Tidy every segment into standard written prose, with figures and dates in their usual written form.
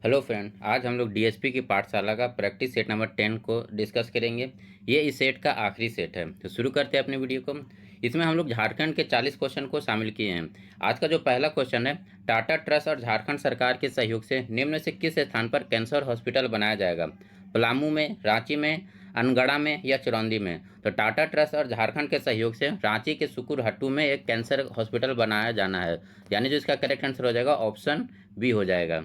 Hello friend, आज हम लोग डीएसपी की पाठशाला का प्रैक्टिस सेट नंबर 10 को डिस्कस करेंगे। ये इस सेट का आखिरी सेट है, तो शुरू करते हैं अपने वीडियो को। इसमें हम लोग झारखंड के 40 क्वेश्चन को शामिल किए हैं। आज का जो पहला क्वेश्चन है, टाटा ट्रस्ट और झारखंड सरकार के सहयोग से निम्न से किस स्थान पर कैंसर हॉस्पिटल बनाया जाएगा? पलामू में, रांची में, अनगढ़ा में या चरौंदी में? तो टाटा ट्रस्ट और झारखंड के सहयोग से रांची के सुकुरहट्टू में एक कैंसर हॉस्पिटल बनाया जाना है, यानी जो इसका करेक्ट आंसर हो जाएगा ऑप्शन बी हो जाएगा।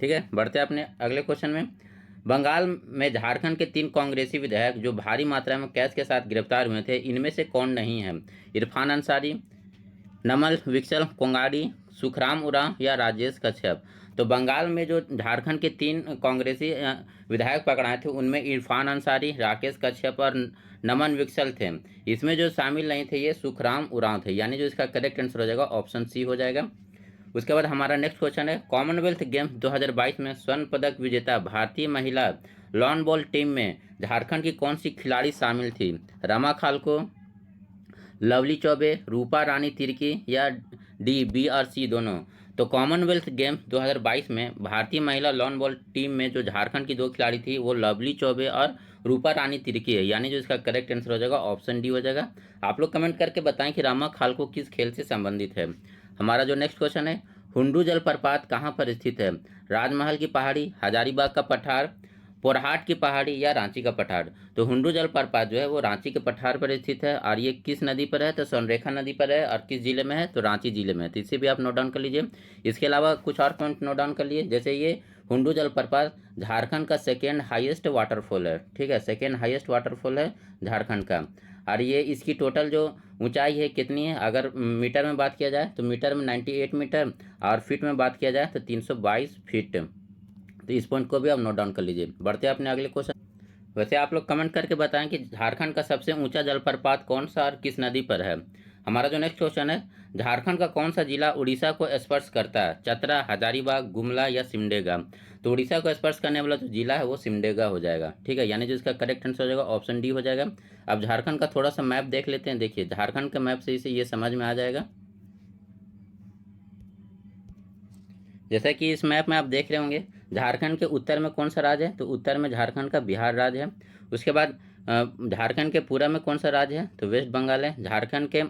ठीक है, बढ़ते हैं अपने अगले क्वेश्चन में। बंगाल में झारखंड के 3 कांग्रेसी विधायक जो भारी मात्रा में कैश के साथ गिरफ्तार हुए थे, इनमें से कौन नहीं है? इरफान अंसारी, नमल विकसल कोंगाड़ी, सुखराम उरांव या राजेश कश्यप? तो बंगाल में जो झारखंड के 3 कांग्रेसी विधायक पकड़ाए थे, उनमें इरफान अंसारी, राकेश कश्यप और नमन विकसल थे। इसमें जो शामिल नहीं थे ये सुखराम उरांव थे, यानी जो इसका करेक्ट आंसर हो जाएगा ऑप्शन सी हो जाएगा। उसके बाद हमारा नेक्स्ट क्वेश्चन है, कॉमनवेल्थ गेम्स 2022 में स्वर्ण पदक विजेता भारतीय महिला लॉन बॉल टीम में झारखंड की कौन सी खिलाड़ी शामिल थी? रमा खालको, लवली चौबे, रूपा रानी तिर्की या डी, बी और सी दोनों? तो कॉमनवेल्थ गेम्स 2022 में भारतीय महिला लॉन बॉल टीम में जो झारखंड की 2 खिलाड़ी थी वो लवली चौबे और रूपा रानी तिर्की है, यानी जो इसका करेक्ट आंसर हो जाएगा ऑप्शन डी हो जाएगा। आप लोग कमेंट करके बताएं कि रामा खालको किस खेल से संबंधित है। हमारा जो नेक्स्ट क्वेश्चन है, हुंडू जलप्रपात कहाँ पर स्थित है? राजमहल की पहाड़ी, हजारीबाग का पठार, पोरहाट की पहाड़ी या रांची का पठार? तो हुंडू जलप्रपात जो है वो रांची के पठार पर स्थित है, और ये किस नदी पर है? तो स्वर्णरेखा नदी पर है, और किस जिले में है? तो रांची जिले में है। तो इसे भी आप नोट डाउन कर लीजिए। इसके अलावा कुछ और पॉइंट नोट डाउन कर लिए, जैसे ये हुंडू जलप्रपात झारखंड का सेकेंड हाईएस्ट वाटरफॉल है। ठीक है, सेकेंड हाईएस्ट वाटरफॉल है झारखंड का। और ये इसकी टोटल जो ऊंचाई है कितनी है? अगर मीटर में बात किया जाए तो मीटर में 98 मीटर, और फीट में बात किया जाए तो 322 फीट। तो इस पॉइंट को भी आप नोट डाउन कर लीजिए। बढ़ते हैं अपने अगले क्वेश्चन। वैसे आप लोग कमेंट करके बताएं कि झारखंड का सबसे ऊंचा जलप्रपात कौन सा और किस नदी पर है। हमारा जो नेक्स्ट क्वेश्चन है, झारखंड का कौन सा जिला उड़ीसा को स्पर्श करता है? चतरा, हजारीबाग, गुमला या सिमडेगा? तो उड़ीसा को स्पर्श करने वाला जो जिला है वो सिमडेगा हो जाएगा। ठीक है, यानी जो इसका करेक्ट आंसर हो जाएगा ऑप्शन डी हो जाएगा। अब झारखंड का थोड़ा सा मैप देख लेते हैं। देखिए, झारखंड के मैप से इसे ये समझ में आ जाएगा। जैसा कि इस मैप में आप देख रहे होंगे, झारखंड के उत्तर में कौन सा राज्य है? तो उत्तर में झारखंड का बिहार राज्य है। उसके बाद झारखंड के पूर्व में कौन सा राज्य है? तो वेस्ट बंगाल है। झारखंड के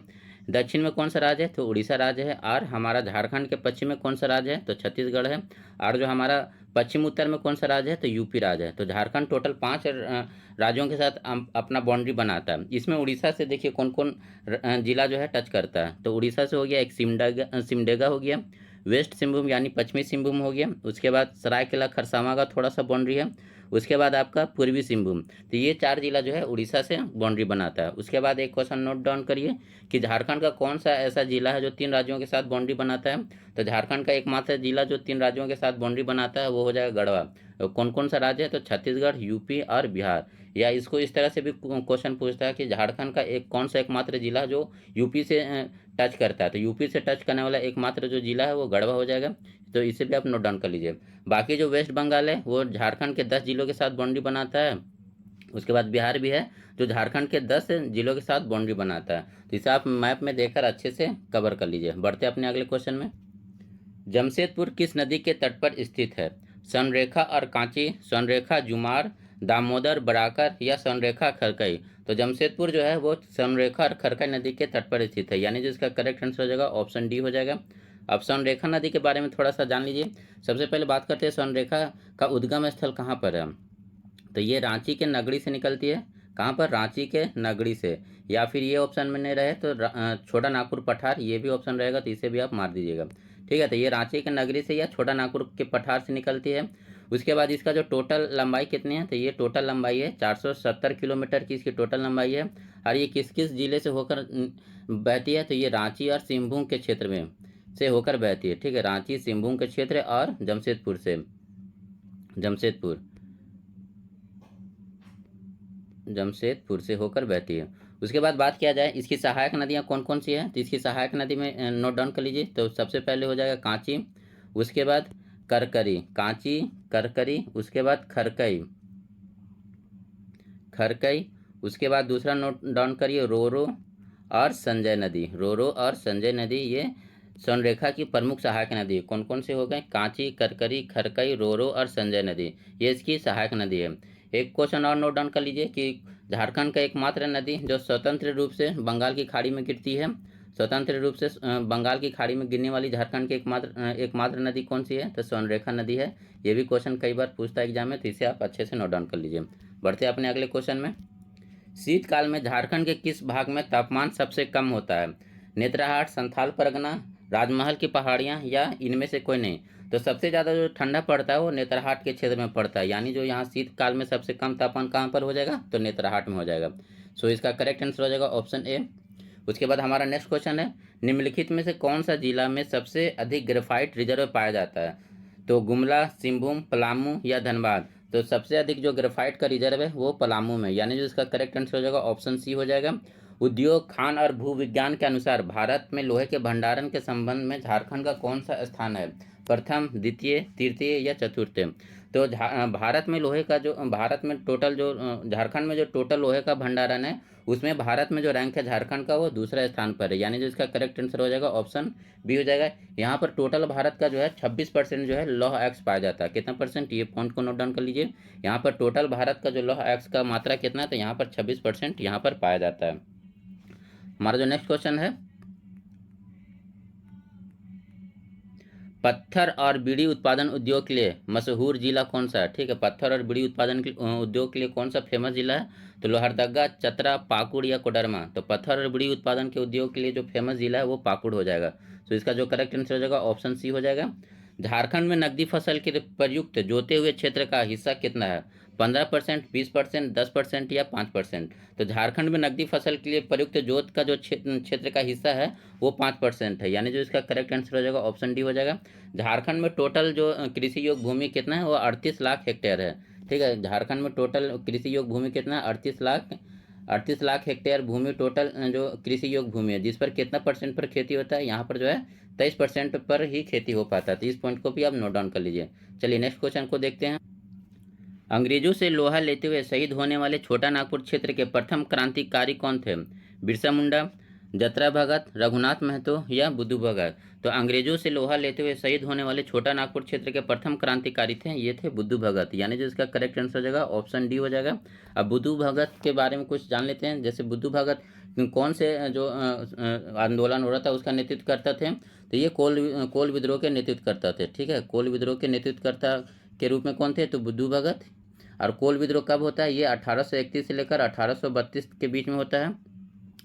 दक्षिण में कौन सा राज्य है? तो उड़ीसा राज्य है। और हमारा झारखंड के पश्चिम में कौन सा राज्य है? तो छत्तीसगढ़ है। और जो हमारा पश्चिम उत्तर में कौन सा राज्य है? तो यूपी राज्य है। तो झारखंड टोटल 5 राज्यों के साथ अपना बाउंड्री बनाता है। इसमें उड़ीसा से देखिए कौन कौन जिला जो है टच करता है। तो उड़ीसा से हो गया एक सिमडेगा हो गया, वेस्ट सिंहभूम यानी पश्चिमी सिंहभूम हो गया। उसके बाद सरायकेला खरसावां का थोड़ा सा बाउंड्री है। उसके बाद आपका पूर्वी सिंहभूम। तो ये 4 जिला जो है उड़ीसा से बाउंड्री बनाता है। उसके बाद एक क्वेश्चन नोट डाउन करिए कि झारखंड का कौन सा ऐसा जिला है जो 3 राज्यों के साथ बाउंड्री बनाता है? तो झारखंड का एकमात्र जिला जो 3 राज्यों के साथ बाउंड्री बनाता है वो हो जाएगा गढ़वा। कौन कौन सा राज्य है? तो छत्तीसगढ़, यूपी और बिहार। या इसको इस तरह से भी क्वेश्चन पूछता है कि झारखंड का एक कौन सा एकमात्र जिला जो यूपी से टच करता है? तो यूपी से टच करने वाला एकमात्र जो जिला है वो गढ़वा हो जाएगा। तो इसे भी आप नोट डाउन कर लीजिए। बाकी जो वेस्ट बंगाल है वो झारखंड के 10 जिलों के साथ बाउंड्री बनाता है। उसके बाद बिहार भी है जो झारखंड के 10 जिलों के साथ बाउंड्री बनाता है। तो इसे आप मैप में देखकर अच्छे से कवर कर लीजिए। बढ़ते हैं अपने अगले क्वेश्चन में। जमशेदपुर किस नदी के तट पर स्थित है? स्वर्णरेखा और कांची, स्वर्णरेखा जुमार, दामोदर बराकर या स्वर्णरेखा खरकई? तो जमशेदपुर जो है वो स्वर्णरेखा और खरकई नदी के तट पर स्थित है, यानी जो इसका करेक्ट आंसर हो जाएगा ऑप्शन डी हो जाएगा। अब स्वर्णरेखा नदी के बारे में थोड़ा सा जान लीजिए। सबसे पहले बात करते हैं स्वर्णरेखा का उद्गम स्थल कहाँ पर है। तो ये रांची के नगड़ी से निकलती है। कहाँ पर? रांची के नगड़ी से। या फिर ये ऑप्शन में नहीं रहे तो छोटा नागपुर पठार, ये भी ऑप्शन रहेगा, तो इसे भी आप मार दीजिएगा। ठीक है, तो ये रांची के नगरी से या छोटा नागपुर के पठार से निकलती है। उसके बाद इसका जो टोटल लंबाई कितनी है? तो ये टोटल लंबाई है 470 किलोमीटर की इसकी टोटल लंबाई है। और ये किस किस जिले से होकर बहती है? तो ये रांची और सिंहभूम के क्षेत्र में से होकर बहती है। ठीक है, रांची, सिंहभूम के क्षेत्र और जमशेदपुर से, जमशेदपुर जमशेदपुर से होकर बहती है। उसके बाद बात किया जाए इसकी सहायक नदियाँ कौन कौन सी हैं, तो इसकी सहायक नदी में नोट डाउन कर लीजिए। तो सबसे पहले हो जाएगा कांची, उसके बाद करकरी, कांची, करकरी, उसके बाद खरकई, खरकई, उसके बाद दूसरा नोट डाउन करिए रोरो, और संजय नदी। रोरो और संजय नदी ये स्वर्णरेखा की प्रमुख सहायक नदी कौन कौन से हो गए? कांची, करकरी, खरकई, रोरो और संजय नदी ये इसकी सहायक नदी है। एक क्वेश्चन और नोट डाउन कर लीजिए कि झारखंड का एकमात्र नदी जो स्वतंत्र रूप से बंगाल की खाड़ी में गिरती है, स्वतंत्र रूप से बंगाल की खाड़ी में गिरने वाली झारखंड की एकमात्र नदी कौन सी है? तो स्वर्णरेखा नदी है। ये भी क्वेश्चन कई बार पूछता है एग्जाम में, तो इसे आप अच्छे से नोट डाउन कर लीजिए। बढ़ते हैं अपने अगले क्वेश्चन में। शीतकाल में झारखंड के किस भाग में तापमान सबसे कम होता है? नेतरहाट, संथाल परगना, राजमहल की पहाड़ियाँ या इनमें से कोई नहीं? तो सबसे ज़्यादा जो ठंडा पड़ता है वो नेतरहाट के क्षेत्र में पड़ता है, यानी जो यहाँ शीतकाल में सबसे कम तापमान कहाँ पर हो जाएगा? तो नेतरहाट में हो जाएगा। सो इसका करेक्ट आंसर हो जाएगा ऑप्शन ए। उसके बाद हमारा नेक्स्ट क्वेश्चन है, निम्नलिखित में से कौन सा जिला में सबसे अधिक ग्रेफाइट रिजर्व पाया जाता है? तो गुमला, सिंहभूम, पलामू या धनबाद? तो सबसे अधिक जो ग्रेफाइट का रिजर्व है वो पलामू में, यानी जो इसका करेक्ट आंसर हो जाएगा ऑप्शन सी हो जाएगा। उद्योग, खान और भूविज्ञान के अनुसार भारत में लोहे के भंडारण के संबंध में झारखंड का कौन सा स्थान है? प्रथम, द्वितीय, तृतीय या चतुर्थ? तो भारत में लोहे का जो भारत में टोटल जो झारखंड में जो टोटल लोहे का भंडारण है उसमें भारत में जो रैंक है झारखंड का वो दूसरा स्थान पर है, यानी जो इसका करेक्ट आंसर हो जाएगा ऑप्शन बी हो जाएगा। यहाँ पर टोटल भारत का जो है 26% जो है लौह एक्स पाया जाता है। कितना परसेंट? ये पॉइंट को नोट डाउन कर लीजिए। यहाँ पर टोटल भारत का जो लौह एक्स का मात्रा कितना है? तो यहाँ पर 26% यहाँ पर पाया जाता है। हमारा जो नेक्स्ट क्वेश्चन है, पत्थर और बीड़ी उत्पादन उद्योग के लिए मशहूर जिला कौन सा है? ठीक है, पत्थर और बीड़ी उत्पादन के उद्योग के लिए कौन सा फेमस जिला है? तो लोहरदगा, चतरा, पाकुड़ या कोडरमा? तो पत्थर और बीड़ी उत्पादन के उद्योग के लिए जो फेमस जिला है वो पाकुड़ हो जाएगा। तो इसका जो करेक्ट आंसर हो जाएगा ऑप्शन सी हो जाएगा। झारखंड में नकदी फसल के प्रयुक्त जोते हुए क्षेत्र का हिस्सा कितना है? 15%, 20%, 10% या 5%? तो झारखंड में नकदी फसल के लिए प्रयुक्त जोत का जो क्षेत्र का हिस्सा है वो 5% है, यानी जो इसका करेक्ट आंसर हो जाएगा ऑप्शन डी हो जाएगा। झारखंड में टोटल जो कृषि योग्य भूमि कितना है वो 38 लाख हेक्टेयर है। ठीक है, झारखंड में टोटल कृषि योग्य भूमि कितना है? 38 लाख हेक्टेयर भूमि टोटल जो कृषि योग्य भूमि है, जिस पर कितना परसेंट पर खेती होता है? यहाँ पर जो है 23% पर ही खेती हो पाता है। तो इस पॉइंट को भी आप नोट डाउन कर लीजिए। चलिए नेक्स्ट क्वेश्चन को देखते हैं। अंग्रेजों से लोहा लेते हुए शहीद होने वाले छोटा नागपुर क्षेत्र के प्रथम क्रांतिकारी कौन थे? बिरसा मुंडा, जतरा भगत, रघुनाथ महतो या बुद्धू भगत? तो अंग्रेजों से लोहा लेते हुए शहीद होने वाले छोटा नागपुर क्षेत्र के प्रथम क्रांतिकारी थे, ये थे बुद्धू भगत, यानी जो इसका करेक्ट आंसर हो जाएगा ऑप्शन डी हो जाएगा। अब बुद्धू भगत के बारे में कुछ जान लेते हैं। जैसे बुद्धू भगत कौन से जो आंदोलन हो रहा था उसका नेतृत्व करता थे? तो ये कोल विद्रोह के नेतृत्व करता थे। ठीक है, कोल विद्रोह के नेतृत्वकर्ता के रूप में कौन थे? तो बुद्धू भगत। और कोल विद्रोह कब होता है? ये 1831 से लेकर 1832 के बीच में होता है।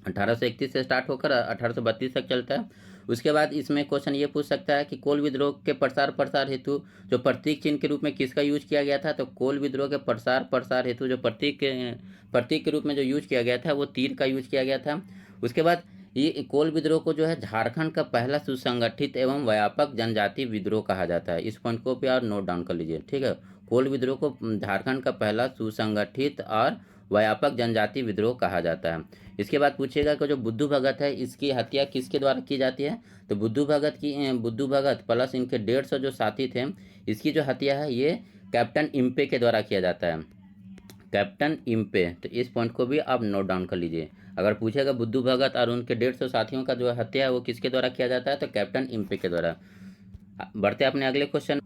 1831 से स्टार्ट होकर 1832 तक चलता है। उसके बाद इसमें क्वेश्चन ये पूछ सकता है कि कोल विद्रोह के प्रसार हेतु जो प्रतीक चिन्ह के रूप में किसका यूज किया गया था? तो कोल विद्रोह के प्रसार हेतु जो प्रतीक के रूप में जो यूज किया गया था वो तीर का यूज किया गया था। उसके बाद ये कोल विद्रोह को जो है झारखंड का पहला सुसंगठित एवं व्यापक जनजाति विद्रोह कहा जाता है। इस पॉइंट को भी आप नोट डाउन कर लीजिए। ठीक है, कोल विद्रोह को झारखंड का पहला सुसंगठित और व्यापक जनजाति विद्रोह कहा जाता है। इसके बाद पूछेगा कि जो बुद्धू भगत है इसकी हत्या किसके द्वारा की जाती है? तो बुद्धू भगत प्लस इनके 150 जो साथी थे, इसकी जो हत्या है ये कैप्टन इम्पे के द्वारा किया जाता है। कैप्टन इम्पे, तो इस पॉइंट को भी आप नोट डाउन कर लीजिए। अगर पूछेगा बुद्धू भगत और उनके 150 साथियों का जो हत्या है वो किसके द्वारा किया जाता है? तो कैप्टन इम्पे के द्वारा। बढ़ते अपने अगले क्वेश्चन।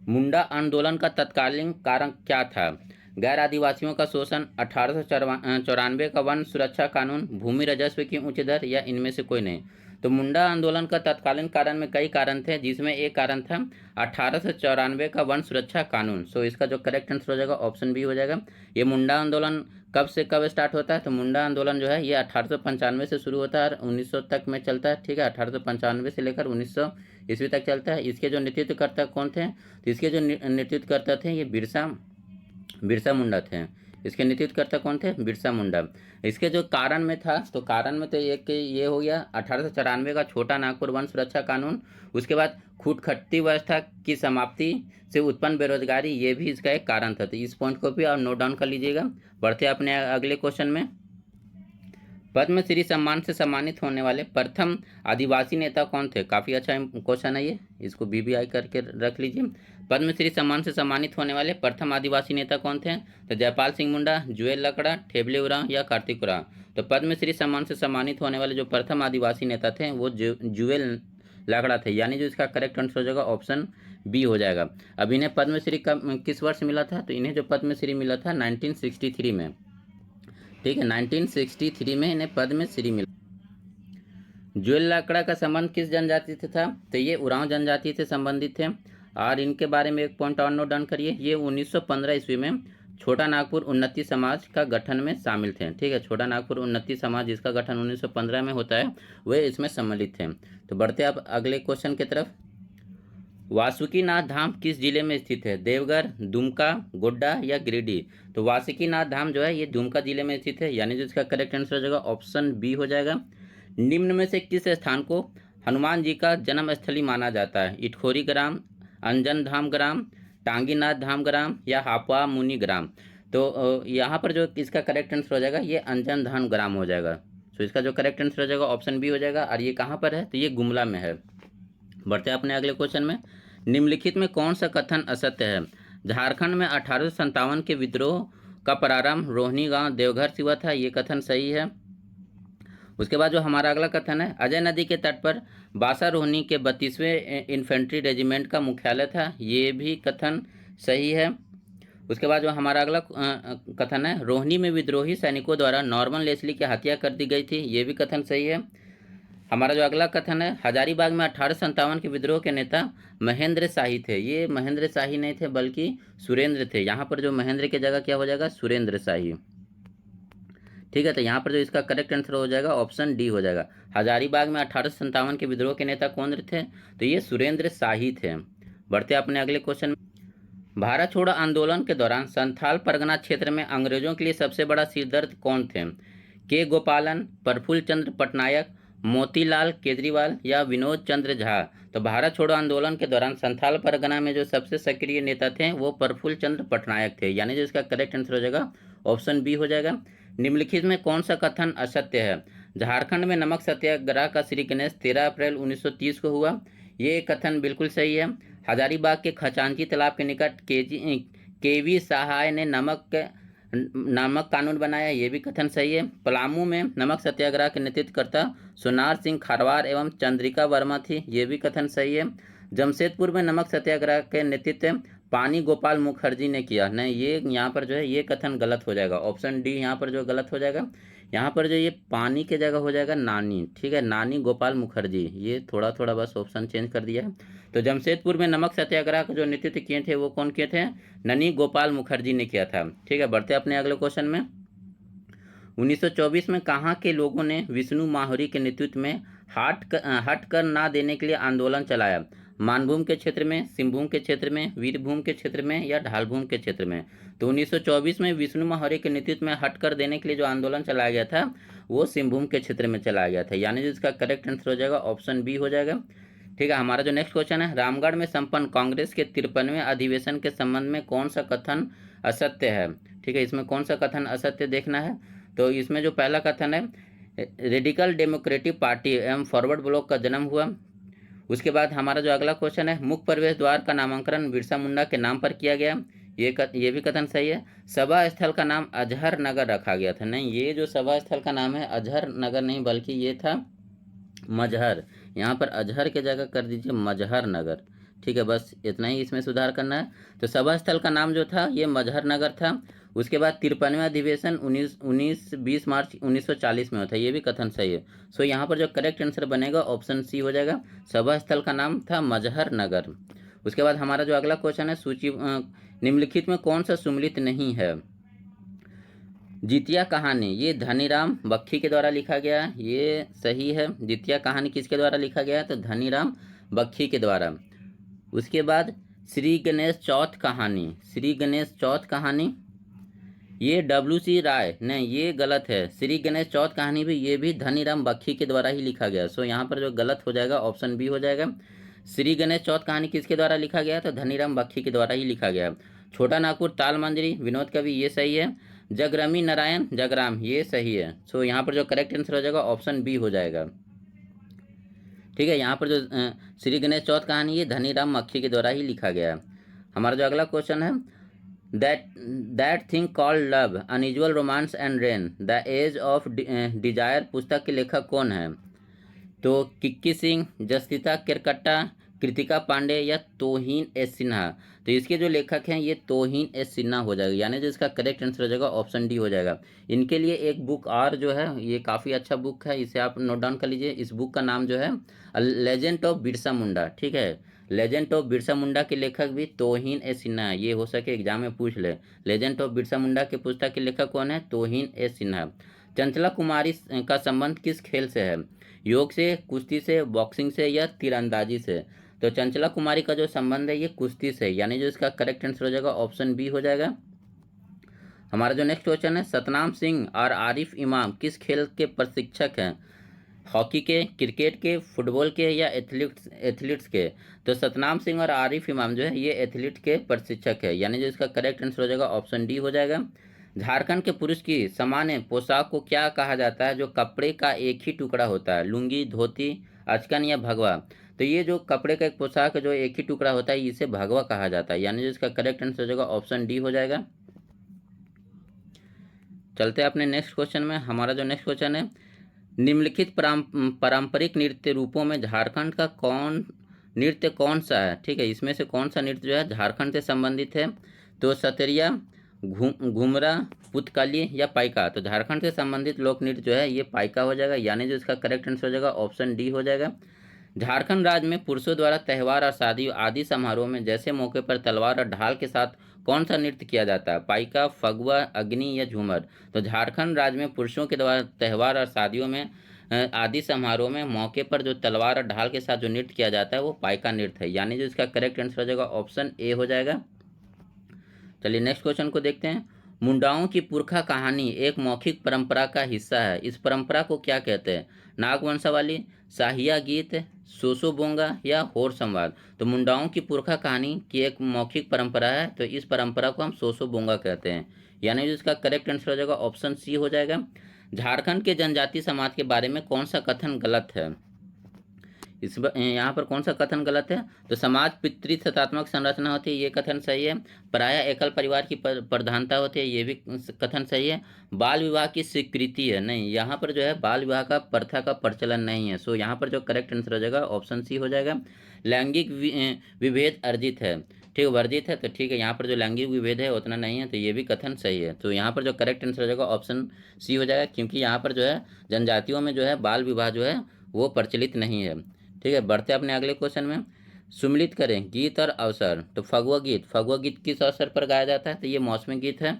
मुंडा आंदोलन का तत्कालीन कारण क्या था? गैर आदिवासियों का शोषण, 1894 का वन सुरक्षा कानून, भूमि राजस्व की उच्च दर या इनमें से कोई नहीं? तो मुंडा आंदोलन का तत्कालीन कारण में कई कारण थे, जिसमें एक कारण था 1894 का वन सुरक्षा कानून। सो इसका जो करेक्ट आंसर हो जाएगा ऑप्शन बी हो जाएगा। ये मुंडा आंदोलन कब से कब स्टार्ट होता है? तो मुंडा आंदोलन जो है ये 1895 से शुरू होता है और 1900 तक में चलता है। ठीक है, 1895 से लेकर 1900 ईस्वी तक चलता है। इसके जो नेतृत्वकर्ता कौन थे? तो इसके जो नेतृत्वकर्ता थे ये बिरसा मुंडा थे। इसके नेतृत्वकर्ता कौन थे? बिरसा मुंडा। इसके जो कारण में था, तो कारण में तो एक ये हो गया 1894 का छोटा नागपुर वन सुरक्षा कानून। उसके बाद खूटखट्टी व्यवस्था की समाप्ति से उत्पन्न बेरोजगारी, ये भी इसका एक कारण था। तो इस पॉइंट को भी आप नोट डाउन कर लीजिएगा। बढ़ते अपने अगले क्वेश्चन में। पद्मश्री सम्मान से सम्मानित होने वाले प्रथम आदिवासी नेता कौन थे? काफ़ी अच्छा क्वेश्चन है ये, इसको BBI करके रख लीजिए। पद्मश्री सम्मान से सम्मानित होने वाले प्रथम आदिवासी नेता कौन थे? तो जयपाल सिंह मुंडा, जुएल लकड़ा, ठेबले उरांव या कार्तिक उरांव? तो पद्मश्री सम्मान से सम्मानित होने वाले जो प्रथम आदिवासी नेता थे वो जुएल लाकड़ा थे, यानी जो इसका करेक्ट आंसर हो जाएगा ऑप्शन बी हो जाएगा। अब इन्हें पद्मश्री किस वर्ष मिला था? तो इन्हें जो पद्मश्री मिला था 1963 में, ठीक है, 1963 में इन्हें पद्मश्री मिला। जुएल लाकड़ा का संबंध किस जनजाति से था? तो ये उरांव जनजाति से संबंधित थे। और इनके बारे में एक पॉइंट और नोट डाउन करिए, ये 1915 ईस्वी में छोटा नागपुर उन्नति समाज का गठन में शामिल थे, ठीक है। छोटा नागपुर उन्नति समाज जिसका गठन 1915 में होता है वे इसमें सम्मिलित थे। तो बढ़ते आप अगले क्वेश्चन की तरफ। वासुकीनाथ धाम किस जिले में स्थित है? देवघर, दुमका, गोड्डा या गिरिडीह? तो वासुकीनाथ धाम जो है ये दुमका जिले में स्थित है, यानी जो इसका करेक्ट आंसर हो जाएगा ऑप्शन बी हो जाएगा। निम्न में से किस स्थान को हनुमान जी का जन्म स्थली माना जाता है? इटखोरी ग्राम, अंजन धाम ग्राम, टांगीनाथ धाम ग्राम या हापा मुनि ग्राम? तो यहाँ पर जो इसका करेक्ट आंसर हो जाएगा ये अंजन धाम ग्राम हो जाएगा। तो इसका जो करेक्ट आंसर हो जाएगा ऑप्शन बी हो जाएगा। और ये कहाँ पर है? तो ये गुमला में है। बढ़ते हैं अपने अगले क्वेश्चन में। निम्नलिखित में कौन सा कथन असत्य है? झारखंड में 1857 के विद्रोह का प्रारंभ रोहिणी गांव देवघर से हुआ था, ये कथन सही है। उसके बाद जो हमारा अगला कथन है, अजय नदी के तट पर बासा रोहिणी के 32वें इन्फेंट्री रेजिमेंट का मुख्यालय था, ये भी कथन सही है। उसके बाद जो हमारा अगला कथन है, रोहिणी में विद्रोही सैनिकों द्वारा नॉर्मन लेस्ली की हत्या कर दी गई थी, ये भी कथन सही है। हमारा जो अगला कथन है, हजारीबाग में 1857 के विद्रोह के नेता महेंद्र शाही थे, ये महेंद्र शाही नहीं थे बल्कि सुरेंद्र थे। यहाँ पर जो महेंद्र की जगह क्या हो जाएगा? सुरेंद्र शाही, ठीक है। तो यहाँ पर जो इसका करेक्ट आंसर हो जाएगा ऑप्शन डी हो जाएगा। हजारीबाग में 1857 के विद्रोह के नेता कौन थे? तो ये सुरेंद्र शाही थे। बढ़ते अपने अगले क्वेश्चन में। भारत छोड़ो आंदोलन के दौरान संथाल परगना क्षेत्र में अंग्रेजों के लिए सबसे बड़ा सिरदर्द कौन थे? के गोपालन, प्रफुल्ल चंद्र पटनायक, मोतीलाल केजरीवाल या विनोद चंद्र झा? तो भारत छोड़ो आंदोलन के दौरान संथाल परगना में जो सबसे सक्रिय नेता थे वो प्रफुल्ल चंद्र पटनायक थे, यानी जो इसका करेक्ट आंसर हो जाएगा ऑप्शन बी हो जाएगा। निम्नलिखित में कौन सा कथन असत्य है? झारखंड में नमक सत्याग्रह का श्री गणेश 13 अप्रैल 1930 को हुआ, ये कथन बिल्कुल सही है। हजारीबाग के खचांची तालाब के निकट केवी सहाय ने नमक कानून बनाया, ये भी कथन सही है। पलामू में नमक सत्याग्रह के नेतृत्वकर्ता सोनार सिंह खारवार एवं चंद्रिका वर्मा थी, ये भी कथन सही है। जमशेदपुर में नमक सत्याग्रह के नेतृत्व पानी गोपाल मुखर्जी ने किया, नहीं, ये यहाँ पर जो है ये कथन गलत हो जाएगा, ऑप्शन डी यहाँ पर जो गलत हो जाएगा। यहाँ पर जो ये पानी के जगह हो जाएगा नानी, ठीक है, नानी गोपाल मुखर्जी, ये थोड़ा थोड़ा बस ऑप्शन चेंज कर दिया है। तो जमशेदपुर में नमक सत्याग्रह का जो नेतृत्व किए थे वो कौन किए थे? ननी गोपाल मुखर्जी ने किया था, ठीक है। बढ़ते अपने अगले क्वेश्चन में। 1924 में कहाँ के लोगों ने विष्णु माहुरी के नेतृत्व में हट कर ना देने के लिए आंदोलन चलाया? मानभूम के क्षेत्र में, सिंहभूम के क्षेत्र में, वीरभूम के क्षेत्र में या ढालभूम के क्षेत्र में? तो 1924 में विष्णु माहुरी के नेतृत्व में हट कर देने के लिए जो आंदोलन चलाया गया था वो सिंहभूम के क्षेत्र में चलाया गया था, यानी जिसका करेक्ट आंसर हो जाएगा ऑप्शन बी हो जाएगा, ठीक है। हमारा जो नेक्स्ट क्वेश्चन है, रामगढ़ में संपन्न कांग्रेस के 53वें अधिवेशन के संबंध में कौन सा कथन असत्य है? ठीक है, इसमें कौन सा कथन असत्य देखना है। तो इसमें जो पहला कथन है, रेडिकल डेमोक्रेटिक पार्टी एवं फॉरवर्ड ब्लॉक का जन्म हुआ। उसके बाद हमारा जो अगला क्वेश्चन है, मुख्य प्रवेश द्वार का नामकरण बिरसा मुंडा के नाम पर किया गया, ये भी कथन सही है। सभा स्थल का नाम अजहर नगर रखा गया था, नहीं, ये जो सभा स्थल का नाम है अजहर नगर नहीं बल्कि ये था मजहर, यहाँ पर अजहर की जगह कर दीजिए मजहर नगर, ठीक है, बस इतना ही इसमें सुधार करना है। तो सभा स्थल का नाम जो था ये मजहर नगर था। उसके बाद 53वां अधिवेशन 20 मार्च 1940 में होता है, ये भी कथन सही है। सो यहाँ पर जो करेक्ट आंसर बनेगा ऑप्शन सी हो जाएगा, सभा स्थल का नाम था मजहर नगर। उसके बाद हमारा जो अगला क्वेश्चन है, निम्नलिखित में कौन सा सुमिलित नहीं है? जितिया कहानी ये धनीराम बख्शी के द्वारा लिखा गया, ये सही है। जितिया कहानी किसके द्वारा लिखा गया है? तो धनीराम बख्शी के द्वारा। उसके बाद श्री गणेश चौथ कहानी, श्री गणेश चौथ कहानी ये WC राय, नहीं, ये गलत है। श्री गणेश चौथ कहानी भी ये भी धनीराम बख्शी के द्वारा ही लिखा गया। सो यहाँ पर जो गलत हो जाएगा ऑप्शन बी हो जाएगा। श्री गणेश चौथ कहानी किसके द्वारा लिखा गया? तो धनीराम बख्शी के द्वारा ही लिखा गया। छोटा नागपुर ताल मंजरी विनोद कवि, ये सही है। जगरमी नारायण जगराम, ये सही है। सो यहाँ पर जो करेक्ट आंसर हो जाएगा ऑप्शन बी हो जाएगा, ठीक है। यहाँ पर जो श्री गणेश चौथ कहानी ये धनीराम बख्शी के द्वारा ही लिखा गया है। हमारा जो अगला क्वेश्चन है, that that thing called love, unusual romance and rain, the edge of desire पुस्तक के लेखक कौन है? तो किक्की सिंह, जसतीता केरकट्टा, कृतिका पांडे या तोहिन एस सिन्हा। तो इसके जो लेखक हैं ये तोहिन एस सिन्हा हो जाएगा, यानी जो इसका करेक्ट आंसर हो जाएगा ऑप्शन डी हो जाएगा। इनके लिए एक बुक और जो है ये काफ़ी अच्छा बुक है, इसे आप नोट डाउन कर लीजिए। इस बुक का नाम जो है लेजेंड ऑफ बिरसा मुंडा, ठीक है। लेजेंड ऑफ बिरसा मुंडा के लेखक भी तोहिन एस सिन्हा है, ये हो सके एग्जाम में पूछ ले। लेजेंड ऑफ बिरसा मुंडा के पुस्तक के लेखक कौन है? तोहिन एस सिन्हा। चंचला कुमारी का संबंध किस खेल से है? योग से, कुश्ती से, बॉक्सिंग से या तीरंदाजी से? तो चंचला कुमारी का जो संबंध है ये कुश्ती से, यानी जो इसका करेक्ट आंसर हो जाएगा ऑप्शन बी हो जाएगा। हमारा जो नेक्स्ट क्वेश्चन है, सतनाम सिंह और आरिफ इमाम किस खेल के प्रशिक्षक हैं? हॉकी के, क्रिकेट के, फुटबॉल के या एथलीट्स के? तो सतनाम सिंह और आरिफ इमाम जो है ये एथलीट के प्रशिक्षक है, यानी जो इसका करेक्ट आंसर हो जाएगा ऑप्शन डी हो जाएगा। झारखंड के पुरुष की सामान्य पोशाक को क्या कहा जाता है जो कपड़े का एक ही टुकड़ा होता है? लुंगी, धोती, अचकन या भगवा? तो ये जो कपड़े का एक पोशाक है जो एक ही टुकड़ा होता है इसे भगवा कहा जाता है, यानी जो इसका करेक्ट आंसर हो जाएगा ऑप्शन डी हो जाएगा। चलते हैं अपने नेक्स्ट क्वेश्चन में। हमारा जो नेक्स्ट क्वेश्चन है, निम्नलिखित पारंपरिक नृत्य रूपों में झारखंड का नृत्य कौन सा है? ठीक है, इसमें से कौन सा नृत्य जो है झारखंड से संबंधित है? तो सतरिया, घुमरा, पुतकली या पाइका? तो झारखंड से संबंधित लोक नृत्य जो है ये पाइका हो जाएगा, यानी जो इसका करेक्ट आंसर हो जाएगा ऑप्शन डी हो जाएगा। झारखंड राज्य में पुरुषों द्वारा त्योहार और शादी आदि समारोह में जैसे मौके पर तलवार और ढाल के साथ कौन सा नृत्य किया जाता है? पाइका, फगुआ, अग्नि या झूमर? तो झारखंड राज्य में पुरुषों के द्वारा त्योहार और शादियों में आदि समारोह में मौके पर जो तलवार और ढाल के साथ जो नृत्य किया जाता है वो पाइका नृत्य है, यानी जो इसका करेक्ट आंसर हो जाएगा ऑप्शन ए हो जाएगा। चलिए नेक्स्ट क्वेश्चन को देखते हैं। मुंडाओं की पुरखा कहानी एक मौखिक परंपरा का हिस्सा है, इस परंपरा को क्या कहते हैं? नागवंशावली, शाहिया गीत, सोसो बोंगा या होर संवाद? तो मुंडाओं की पुरखा कहानी की एक मौखिक परंपरा है, तो इस परंपरा को हम सोसो बोंगा कहते हैं, यानी जो इसका करेक्ट आंसर हो जाएगा ऑप्शन सी हो जाएगा। झारखंड के जनजाति समाज के बारे में कौन सा कथन गलत है? इस यहाँ पर कौन सा कथन गलत है? तो समाज पितृसत्तात्मक संरचना होती है, ये कथन सही है। प्रायः एकल परिवार की प्रधानता होती है, ये भी कथन सही है। बाल विवाह की स्वीकृति है, नहीं, यहाँ पर जो है बाल विवाह का प्रथा का प्रचलन नहीं है, सो यहाँ पर जो करेक्ट आंसर हो जाएगा ऑप्शन सी हो जाएगा। लैंगिक विभेद अर्जित है, ठीक, वर्जित है, तो ठीक है, यहाँ पर जो लैंगिक विभेद है उतना नहीं है, तो ये भी कथन सही है। तो यहाँ पर जो करेक्ट आंसर हो जाएगा ऑप्शन सी हो जाएगा, क्योंकि यहाँ पर जो है जनजातियों में जो है बाल विवाह जो है वो प्रचलित नहीं है। ठीक है, बढ़ते अपने अगले क्वेश्चन में। सुमिलित करें गीत और अवसर। तो फगुआ गीत किस अवसर पर गाया जाता है? तो ये मौसमी गीत है,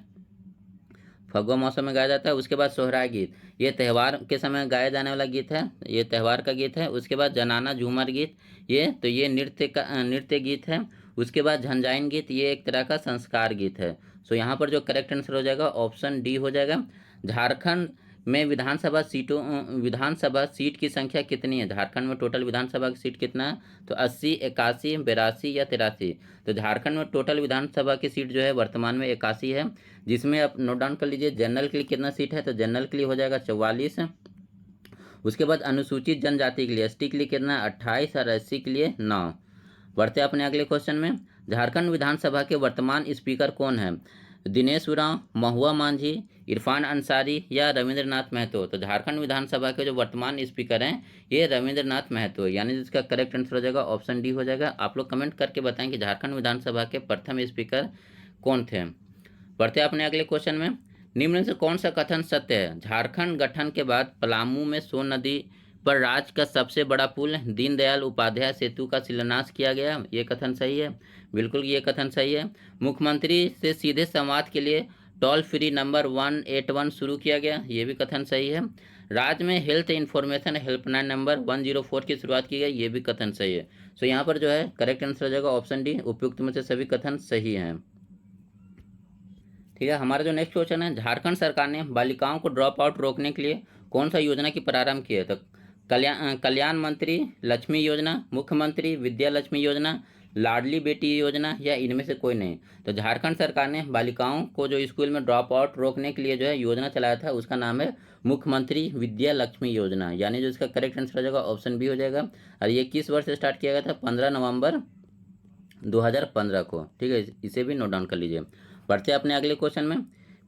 फगुआ मौसम में गाया जाता है। उसके बाद सोहराय गीत, ये त्यौहार के समय गाया जाने वाला गीत है, ये त्यौहार का गीत है। उसके बाद जनाना झूमर गीत, ये नृत्य गीत है। उसके बाद झंझाइन गीत, ये एक तरह का संस्कार गीत है। सो यहाँ पर जो करेक्ट आंसर हो जाएगा ऑप्शन डी हो जाएगा। झारखंड में विधानसभा सीट की संख्या कितनी है? झारखंड में टोटल विधानसभा की सीट कितना है? तो 80, 81, 82 या 83? तो झारखंड में टोटल विधानसभा की सीट जो है वर्तमान में 81 है, जिसमें आप नोट डाउन कर लीजिए जनरल के लिए कितना सीट है। तो जनरल के लिए हो जाएगा 44। उसके बाद अनुसूचित जनजाति के लिए एसटी के लिए कितना? 28 और एससी के लिए 9। बढ़ते अपने अगले क्वेश्चन में। झारखंड विधानसभा के वर्तमान स्पीकर कौन है? दिनेश उरांव, महुआ मांझी, इरफान अंसारी या रविंद्रनाथ महतो? तो झारखंड विधानसभा के जो वर्तमान स्पीकर हैं ये रविंद्रनाथ महतो, यानी जिसका करेक्ट आंसर हो जाएगा ऑप्शन डी हो जाएगा। आप लोग कमेंट करके बताएं कि झारखंड विधानसभा के प्रथम स्पीकर कौन थे। बढ़ते अपने अगले क्वेश्चन में। निम्न से कौन सा कथन सत्य है? झारखंड गठन के बाद पलामू में सोन नदी पर राज्य का सबसे बड़ा पुल दीनदयाल उपाध्याय सेतु का शिलान्यास किया गया, ये कथन सही है, बिल्कुल ये कथन सही है। मुख्यमंत्री से सीधे संवाद के लिए टोल फ्री नंबर 181 शुरू किया गया, ये भी कथन सही है। राज्य में हेल्थ इंफॉर्मेशन हेल्पलाइन नंबर 104 की शुरुआत की गई, ये भी कथन सही है। सो यहाँ पर जो है करेक्ट आंसर हो जाएगा ऑप्शन डी, उपयुक्त में से सभी कथन सही हैं। ठीक है, हमारा जो नेक्स्ट क्वेश्चन है, झारखंड सरकार ने बालिकाओं को ड्रॉप आउट रोकने के लिए कौन सा योजना की प्रारंभ की है? तो कल्याण मंत्री लक्ष्मी योजना, मुख्यमंत्री विद्या लक्ष्मी योजना, लाडली बेटी योजना या इनमें से कोई नहीं? तो झारखंड सरकार ने बालिकाओं को जो स्कूल में ड्रॉप आउट रोकने के लिए जो है योजना चलाया था उसका नाम है मुख्यमंत्री विद्या लक्ष्मी योजना, यानी जो इसका करेक्ट आंसर हो जाएगा ऑप्शन बी हो जाएगा। और ये किस वर्ष से स्टार्ट किया गया था? 15 नवंबर 2015 को। ठीक है, इसे भी नोट डाउन कर लीजिए। बढ़ते हैं अपने अगले क्वेश्चन में।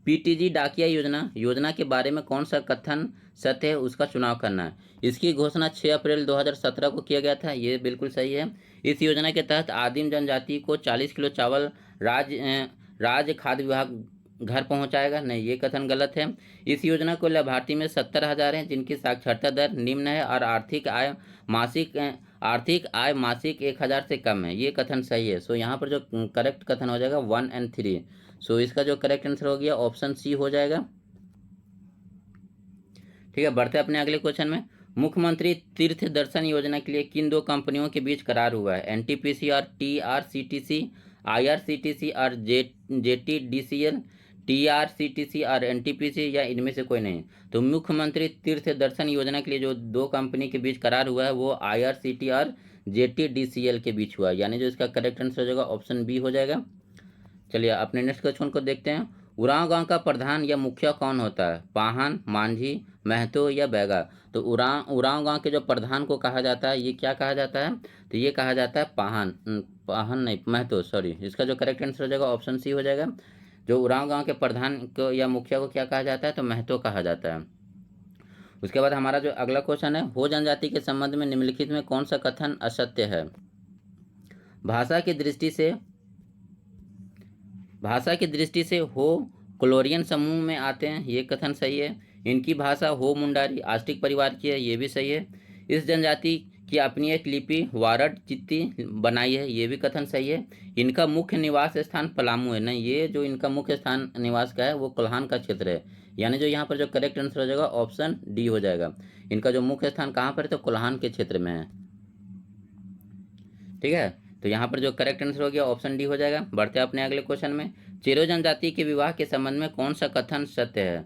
पीटीजी डाकिया योजना के बारे में कौन सा कथन सत्य है, उसका चुनाव करना है। इसकी घोषणा 6 अप्रैल 2017 को किया गया था, ये बिल्कुल सही है। इस योजना के तहत आदिम जनजाति को 40 किलो चावल राज्य खाद्य विभाग घर पहुंचाएगा, नहीं ये कथन गलत है। इस योजना को लाभार्थी में 70,000 हैं जिनकी साक्षरता दर निम्न है और आर्थिक आय मासिक 1,000 से कम है, ये कथन सही है। सो यहाँ पर जो करेक्ट कथन हो जाएगा 1 और 3। सो इसका जो करेक्ट आंसर हो गया ऑप्शन सी हो जाएगा। ठीक है, बढ़ते अपने अगले क्वेश्चन में। मुख्यमंत्री तीर्थ दर्शन योजना के लिए किन दो कंपनियों के बीच करार हुआ है। एनटीपीसी और टीआरसीटीसी, आईआरसीटीसी और जेटीडीसीएल, टीआरसीटीसी और एनटीपीसी, या इनमें से कोई नहीं। तो मुख्यमंत्री तीर्थ दर्शन योजना के लिए जो दो कंपनी के बीच करार हुआ है वो आईआरसीटी और जेटीडीसीएल के बीच हुआ है, यानी जो इसका करेक्ट आंसर हो जाएगा ऑप्शन बी हो जाएगा। चलिए अपने नेक्स्ट क्वेश्चन को देखते हैं। उरांव गांव का प्रधान या मुखिया कौन होता है। पाहन, मांझी, महतो या बैगा। तो उरांव गांव के जो प्रधान को कहा जाता है ये क्या कहा जाता है, तो ये कहा जाता है पाहन नहीं महतो, सॉरी। इसका जो करेक्ट आंसर हो जाएगा ऑप्शन सी हो जाएगा। जो उरांव गांव के प्रधान को या मुखिया को क्या कहा जाता है, तो महतो कहा जाता है। उसके बाद हमारा जो अगला क्वेश्चन है, हो जनजाति के संबंध में निम्नलिखित में कौन सा कथन असत्य है। भाषा की दृष्टि से हो क्लोरियन समूह में आते हैं, ये कथन सही है। इनकी भाषा हो मुंडारी आस्टिक परिवार की है, ये भी सही है। इस जनजाति की अपनी एक लिपि वारड चित्ती बनाई है, ये भी कथन सही है। इनका मुख्य निवास स्थान पलामू है, नहीं ये जो इनका मुख्य स्थान निवास का है वो कोल्हान का क्षेत्र है, यानी जो यहाँ पर जो करेक्ट आंसर हो जाएगा ऑप्शन डी हो जाएगा। इनका जो मुख्य स्थान कहाँ पर है, तो कोल्हान के क्षेत्र में है। ठीक है, तो यहाँ पर जो करेक्ट आंसर हो गया ऑप्शन डी हो जाएगा। बढ़ते हैं अपने अगले क्वेश्चन में। चेरो जनजाति के विवाह के संबंध में कौन सा कथन सत्य है।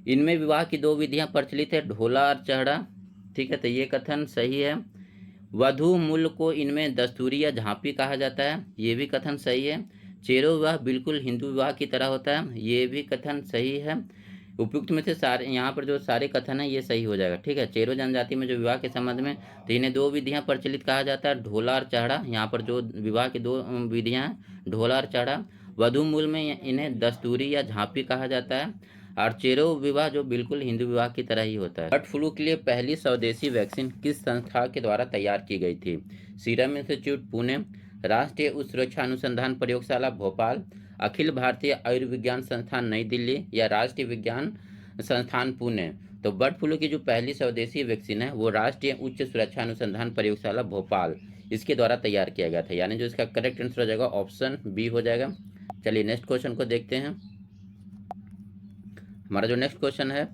इनमें विवाह की दो विधियां प्रचलित है, ढोला और चढ़ा। ठीक है, तो ये कथन सही है। वधु मूल को इनमें दस्तूरी या झांपी कहा जाता है, ये भी कथन सही है। चेरो विवाह बिल्कुल हिंदू विवाह की तरह होता है, ये भी कथन सही है। उपयुक्त में से सारे यहाँ पर जो सारे कथन है ये सही हो जाएगा। ठीक है, चेरो जनजाति में जो विवाह के संबंध में तो इन्हें दो विधियां प्रचलित कहा जाता है, ढोला और चढ़ा। यहाँ पर जो विवाह की दो विधियां हैं ढोला और चढ़ा। वधु मूल में इन्हें दस्तूरी या झांपी कहा जाता है, और चेरो विवाह जो बिल्कुल हिंदू विवाह की तरह ही होता है। बर्ड फ्लू के लिए पहली स्वदेशी वैक्सीन किस संस्था के द्वारा तैयार की गई थी। सीरम इंस्टीट्यूट पुणे, राष्ट्रीय उच्च सुरक्षा अनुसंधान प्रयोगशाला भोपाल, अखिल भारतीय आयुर्विज्ञान संस्थान नई दिल्ली, या राष्ट्रीय विज्ञान संस्थान पुणे। तो बर्ड फ्लू की जो पहली स्वदेशी वैक्सीन है वो राष्ट्रीय उच्च सुरक्षा अनुसंधान प्रयोगशाला भोपाल इसके द्वारा तैयार किया गया था, यानी जो इसका करेक्ट आंसर हो जाएगा ऑप्शन बी हो जाएगा। चलिए नेक्स्ट क्वेश्चन को देखते हैं। हमारा जो नेक्स्ट क्वेश्चन है,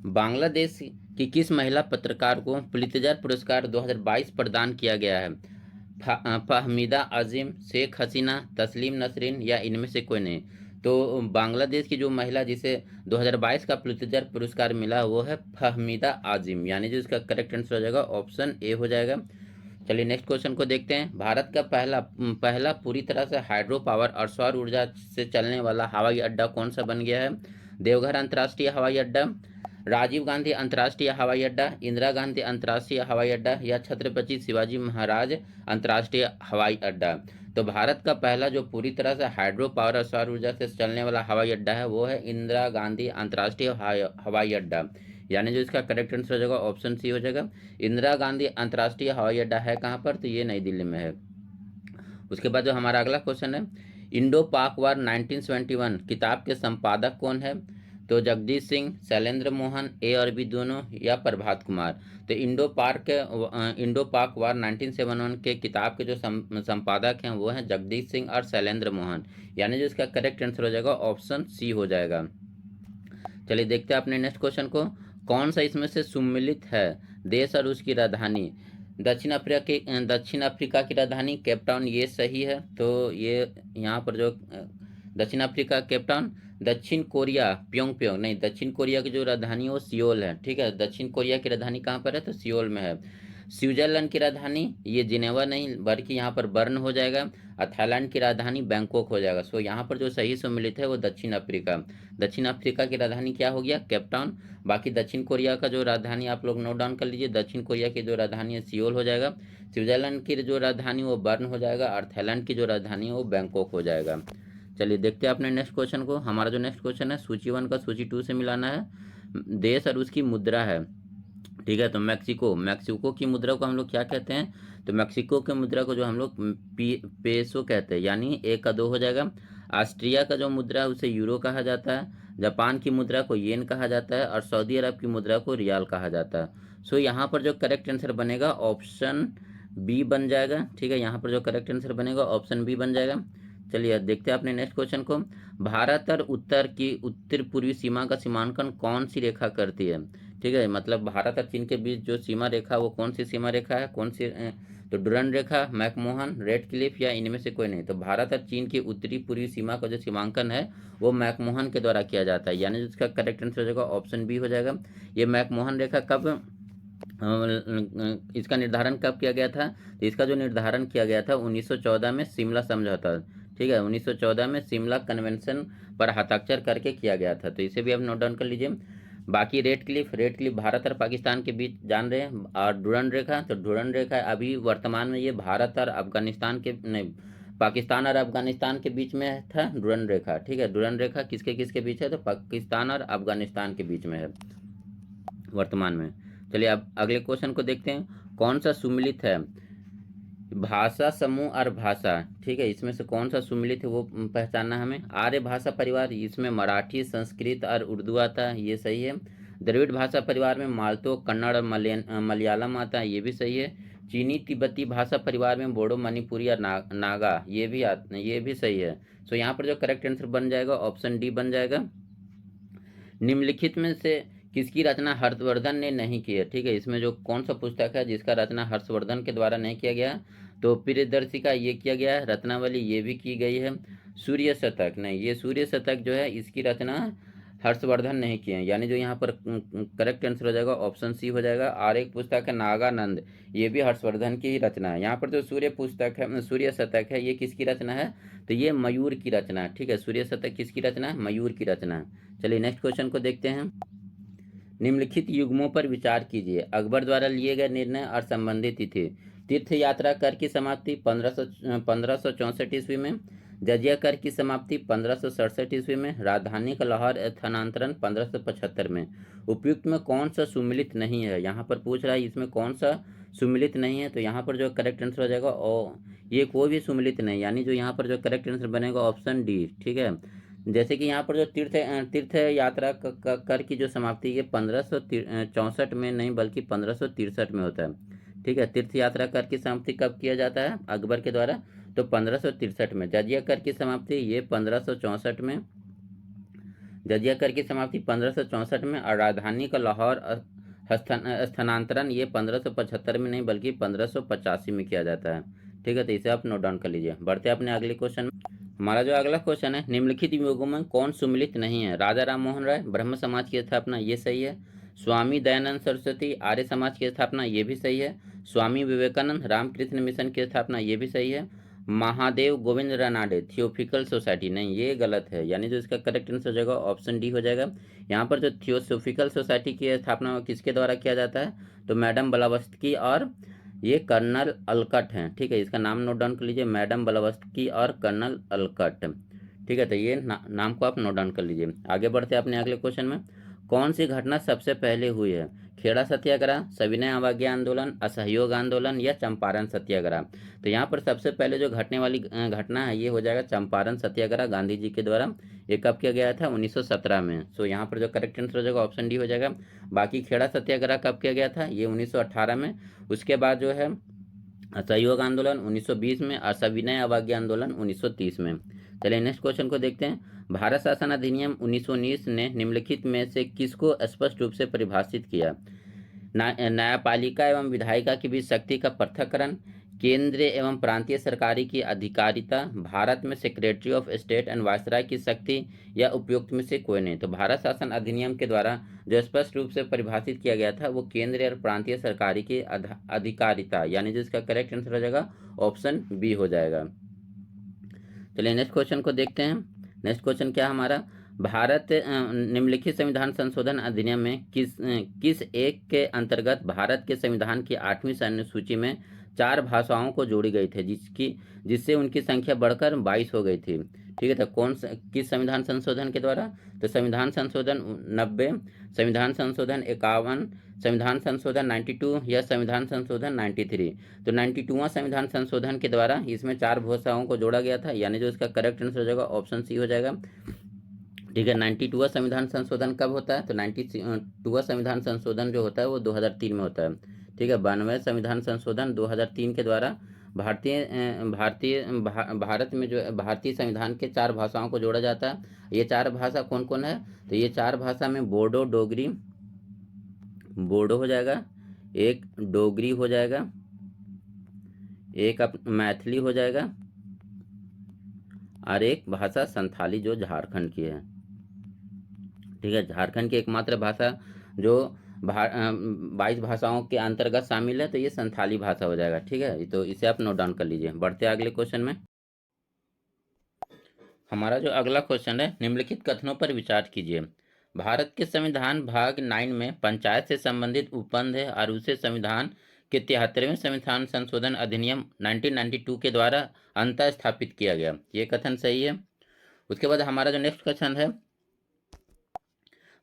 बांग्लादेश की किस महिला पत्रकार को पुलित्जर पुरस्कार 2022 प्रदान किया गया है। फहमीदा आजिम, शेख हसीना, तस्लीम नसरीन, या इनमें से कोई नहीं। तो बांग्लादेश की जो महिला जिसे 2022 का पुलित्जर पुरस्कार मिला वो है फहमीदा आजिम, यानी जो इसका करेक्ट आंसर हो जाएगा ऑप्शन ए हो जाएगा। चलिए नेक्स्ट क्वेश्चन को देखते हैं। भारत का पहला पूरी तरह से हाइड्रो पावर और सौर ऊर्जा से चलने वाला हवाई अड्डा कौन सा बन गया है। देवघर अंतर्राष्ट्रीय हवाई अड्डा, राजीव गांधी अंतर्राष्ट्रीय हवाई अड्डा, इंदिरा गांधी अंतर्राष्ट्रीय हवाई अड्डा, या छत्रपति शिवाजी महाराज अंतर्राष्ट्रीय हवाई अड्डा। तो भारत का पहला जो पूरी तरह से हाइड्रो पावर और सौर ऊर्जा से चलने वाला हवाई अड्डा है वो है इंदिरा गांधी अंतर्राष्ट्रीय हवाई अड्डा, यानी जो इसका करेक्ट आंसर हो जाएगा ऑप्शन सी हो जाएगा। इंदिरा गांधी अंतर्राष्ट्रीय हवाई अड्डा है कहाँ पर, तो ये नई दिल्ली में है। उसके बाद जो हमारा अगला क्वेश्चन है, इंडो पाक वार 1971 किताब के संपादक कौन है। तो जगदीश सिंह, शैलेंद्र मोहन, ए और बी दोनों, या प्रभात कुमार। तो इंडो पाक वार 1971 के किताब के जो संपादक हैं वो हैं जगदीश सिंह और शैलेंद्र मोहन, यानी जो इसका करेक्ट आंसर हो जाएगा ऑप्शन सी हो जाएगा। चलिए देखते हैं अपने नेक्स्ट क्वेश्चन को। कौन सा इसमें से सुम्मिलित है देश और उसकी राजधानी। दक्षिण अफ्रीका की राजधानी केप टाउन, ये सही है। तो ये यहाँ पर जो दक्षिण अफ्रीका केप टाउन, दक्षिण कोरिया प्योंगयांग नहीं, दक्षिण कोरिया की जो राजधानी है वो सियोल है। ठीक है, दक्षिण कोरिया की राजधानी कहाँ पर है, तो सियोल में है। स्विट्जरलैंड की राजधानी ये जिनेवा नहीं बल्कि यहाँ पर बर्न हो जाएगा, और थाईलैंड की राजधानी बैंकॉक हो जाएगा। सो यहाँ पर जो सही सम्मिलित है वो दक्षिण अफ्रीका। दक्षिण अफ्रीका की राजधानी क्या हो गया? Cape Town. बाकी दक्षिण कोरिया का जो राजधानी आप लोग नोट डाउन कर लीजिए, दक्षिण कोरिया की जो राजधानी है सियोल हो जाएगा। स्विट्जरलैंड की जो राजधानी वो बर्न हो जाएगा, और थाईलैंड की जो राजधानी है वो बैंकॉक हो जाएगा। चलिए देखते हैं अपने नेक्स्ट क्वेश्चन को। हमारा जो नेक्स्ट क्वेश्चन है सूची 1 का सूची 2 से मिलाना है। देश और उसकी मुद्रा है, ठीक है। तो मैक्सिको की मुद्रा को हम लोग क्या कहते हैं? तो मैक्सिको की मुद्रा को जो हम लोग पेसो कहते हैं, यानी 1 का 2 हो जाएगा। ऑस्ट्रिया का जो मुद्रा है उसे यूरो कहा जाता है। जापान की मुद्रा को येन कहा जाता है, और सऊदी अरब की मुद्रा को रियाल कहा जाता है। सो यहाँ पर जो करेक्ट आंसर बनेगा ऑप्शन बी बन जाएगा, ठीक है। यहाँ पर जो करेक्ट आंसर बनेगा ऑप्शन बी बन जाएगा। चलिए देखते हैं अपने नेक्स्ट क्वेश्चन को। भारत और उत्तर पूर्वी सीमा का सीमांकन कौन सी रेखा करती है? ठीक है, मतलब भारत और चीन के बीच जो सीमा रेखा वो कौन सी सीमा रेखा है? कौन सी? तो डुरंड रेखा, मैकमोहन, रेड क्लिफ, या इनमें से कोई नहीं। तो भारत और चीन की उत्तरी पूर्वी सीमा का जो सीमांकन है वो मैकमोहन के द्वारा किया जाता है, यानी जिसका करेक्ट आंसर हो जाएगा ऑप्शन बी हो जाएगा। ये मैकमोहन रेखा कब इसका निर्धारण कब किया गया था? तो इसका जो निर्धारण किया गया था 1914 में शिमला समझौता, ठीक है। 1914 में शिमला कन्वेंशन पर हस्ताक्षर करके किया गया था। तो इसे भी आप नोट डाउन कर लीजिए। बाकी रेड क्लिफ भारत और पाकिस्तान के बीच जान रहे हैं। और डुरंड रेखा, तो डुरंड रेखा अभी वर्तमान में ये भारत और अफगानिस्तान के नहीं, पाकिस्तान और अफगानिस्तान के बीच में था डुरंड रेखा, ठीक है। डुरंड रेखा किसके किसके बीच है? तो पाकिस्तान और अफगानिस्तान के बीच में है वर्तमान में। चलिए अब अगले क्वेश्चन को देखते हैं। कौन सा सुमिलित है? भाषा समूह और भाषा, ठीक है। इसमें से कौन सा सुमिलित है वो पहचानना हमें। आर्य भाषा परिवार, इसमें मराठी, संस्कृत और उर्दू आता है, ये सही है। द्रविड़ भाषा परिवार में मालतो, कन्नड़ और मलयालम आता है, ये भी सही है। चीनी तिब्बती भाषा परिवार में बोडो, मणिपुरी और नागा, ये भी सही है। सो यहाँ पर जो करेक्ट आंसर बन जाएगा ऑप्शन डी बन जाएगा। निम्नलिखित में से किसकी रचना हर्षवर्धन ने नहीं की है? ठीक है, इसमें जो कौन सा पुस्तक है जिसका रचना हर्षवर्धन के द्वारा नहीं किया गया? तो प्रियदर्शिका ये किया गया है, रत्नावली ये भी की गई है। सूर्य शतक नहीं, ये सूर्य शतक जो है इसकी रचना हर्षवर्धन नहीं किए हैं, यानी जो यहाँ पर करेक्ट आंसर हो जाएगा ऑप्शन सी हो जाएगा। और एक पुस्तक है नागानंद, ये भी हर्षवर्धन की ही रचना है। यहाँ पर जो सूर्य शतक है ये किसकी रचना है? तो ये मयूर की रचना है, ठीक है। सूर्य शतक किसकी रचना है? मयूर की रचना है। चलिए नेक्स्ट क्वेश्चन को देखते हैं। निम्नलिखित युग्मों पर विचार कीजिए। अकबर द्वारा लिए गए निर्णय और संबंधित तिथि। तीर्थ यात्रा कर की समाप्ति 1564 ईस्वी में। जजिया कर की समाप्ति 1567 ईस्वी में। राजधानी का लाहौर स्थानांतरण 1575 में। उपयुक्त में कौन सा सुमिलित नहीं है? यहाँ पर पूछ रहा है इसमें कौन सा सुमिलित नहीं है। तो यहाँ पर जो करेक्ट आंसर हो जाएगा ये कोई भी सुमिलित नहीं, यानी जो यहाँ पर जो करेक्ट आंसर बनेगा ऑप्शन डी, ठीक है। जैसे कि यहाँ पर जो तीर्थ यात्रा कर की जो समाप्ति ये 1564 में नहीं बल्कि 1563 में होता है, ठीक है। तीर्थ यात्रा कर की समाप्ति कब किया जाता है? अकबर के द्वारा, तो 1563 में। जजिया कर की समाप्ति ये 1564 में, जजिया कर की समाप्ति 1564 में। और राजधानी का लाहौर स्थानांतरण ये 1575 में नहीं बल्कि 1585 में किया जाता है, ठीक है। तो इसे आप नोट डाउन कर लीजिए। बढ़ते हैं अपने अगले क्वेश्चन में। हमारा जो अगला क्वेश्चन है, निम्नलिखित युगों में कौन सुमिलित नहीं है? राजा राम मोहन राय, ब्रह्म समाज की स्थापना, ये सही है। स्वामी दयानंद सरस्वती, आर्य समाज की स्थापना, ये भी सही है। स्वामी विवेकानंद, रामकृष्ण मिशन की स्थापना, ये भी सही है। महादेव गोविंद रानाडे, थियोफिकल सोसाइटी, नहीं ये गलत है, यानी जो इसका करेक्ट आंसर हो जाएगा ऑप्शन डी हो जाएगा। यहाँ पर जो थियोसोफिकल सोसाइटी की स्थापना किसके द्वारा किया जाता है? तो मैडम ब्लावत्स्की और ये कर्नल अलकट हैं, ठीक है। इसका नाम नोट डाउन कर लीजिए, मैडम ब्लावत्स्की और कर्नल अलकट, ठीक है। तो ये नाम को आप नोट डाउन कर लीजिए। आगे बढ़ते हैं अपने अगले क्वेश्चन में। कौन सी घटना सबसे पहले हुई है? खेड़ा सत्याग्रह, सविनय अवज्ञा आंदोलन, असहयोग आंदोलन, या चंपारण सत्याग्रह? तो यहाँ पर सबसे पहले जो घटने वाली घटना है ये हो जाएगा चंपारण सत्याग्रह, गांधी जी के द्वारा। ये कब किया गया था? 1917 में। सो यहाँ पर जो करेक्ट आंसर हो जाएगा ऑप्शन डी हो जाएगा। बाकी खेड़ा सत्याग्रह कब किया गया था? ये 1918 में। उसके बाद जो है असहयोग आंदोलन 1920 में, और सविनय अवज्ञा आंदोलन 1930 में। चलिए नेक्स्ट क्वेश्चन को देखते हैं। भारत शासन अधिनियम 1919 ने निम्नलिखित में से किसको स्पष्ट रूप से परिभाषित किया? न्यायपालिका एवं विधायिका के बीच शक्ति का पृथक्करण, केंद्रीय एवं प्रांतीय सरकारी की अधिकारिता, भारत में secretary of state and viceroy की शक्ति या उपयुक्त में से कोई नहीं। तो भारत शासन अधिनियम के द्वारा जो स्पष्ट रूप से परिभाषित किया गया था वो केंद्रीय और प्रांतीय सरकारी की अधिकारिता, यानी जिसका करेक्ट आंसर हो जाएगा ऑप्शन बी हो जाएगा। चलिए नेक्स्ट क्वेश्चन को देखते हैं। नेक्स्ट क्वेश्चन क्या हमारा, भारत निम्नलिखित संविधान संशोधन अधिनियम में किस एक के अंतर्गत भारत के संविधान की 8वीं अनुसूची में 4 भाषाओं को जोड़ी गई थी, जिससे उनकी संख्या बढ़कर 22 हो गई थी। ठीक है, तो किस संविधान संशोधन के द्वारा, तो संविधान संशोधन 90, संविधान संशोधन 51, संविधान संशोधन 92 या संविधान संशोधन 93। तो 92वां संविधान संशोधन के द्वारा इसमें 4 भाषाओं को जोड़ा गया था, यानी जो इसका करेक्ट आंसर हो जाएगा ऑप्शन सी हो जाएगा। ठीक है, 92वां संविधान संशोधन कब होता है, तो 92वां संविधान संशोधन जो होता है वो 2003 में होता है। ठीक है, 92वें संविधान संशोधन 2003 के द्वारा भारत में जो भारतीय संविधान के 4 भाषाओं को जोड़ा जाता है। ये 4 भाषा कौन कौन है, तो ये 4 भाषा में बोडो हो जाएगा, एक डोगरी हो जाएगा, एक मैथिली हो जाएगा, और एक भाषा संथाली जो झारखंड की है। ठीक है, झारखंड की एकमात्र भाषा जो 22 भाषाओं के अंतर्गत शामिल है, तो ये संथाली भाषा हो जाएगा। ठीक है, तो इसे आप नोट डाउन कर लीजिए। बढ़ते अगले क्वेश्चन में। हमारा जो अगला क्वेश्चन है, निम्नलिखित कथनों पर विचार कीजिए। भारत के संविधान भाग 9 में पंचायत से संबंधित उपबंध है और उसे संविधान के 73वें संविधान संशोधन अधिनियम 1992 के द्वारा अंतः स्थापित किया गया। ये कथन सही है। उसके बाद हमारा जो नेक्स्ट क्वेश्चन है,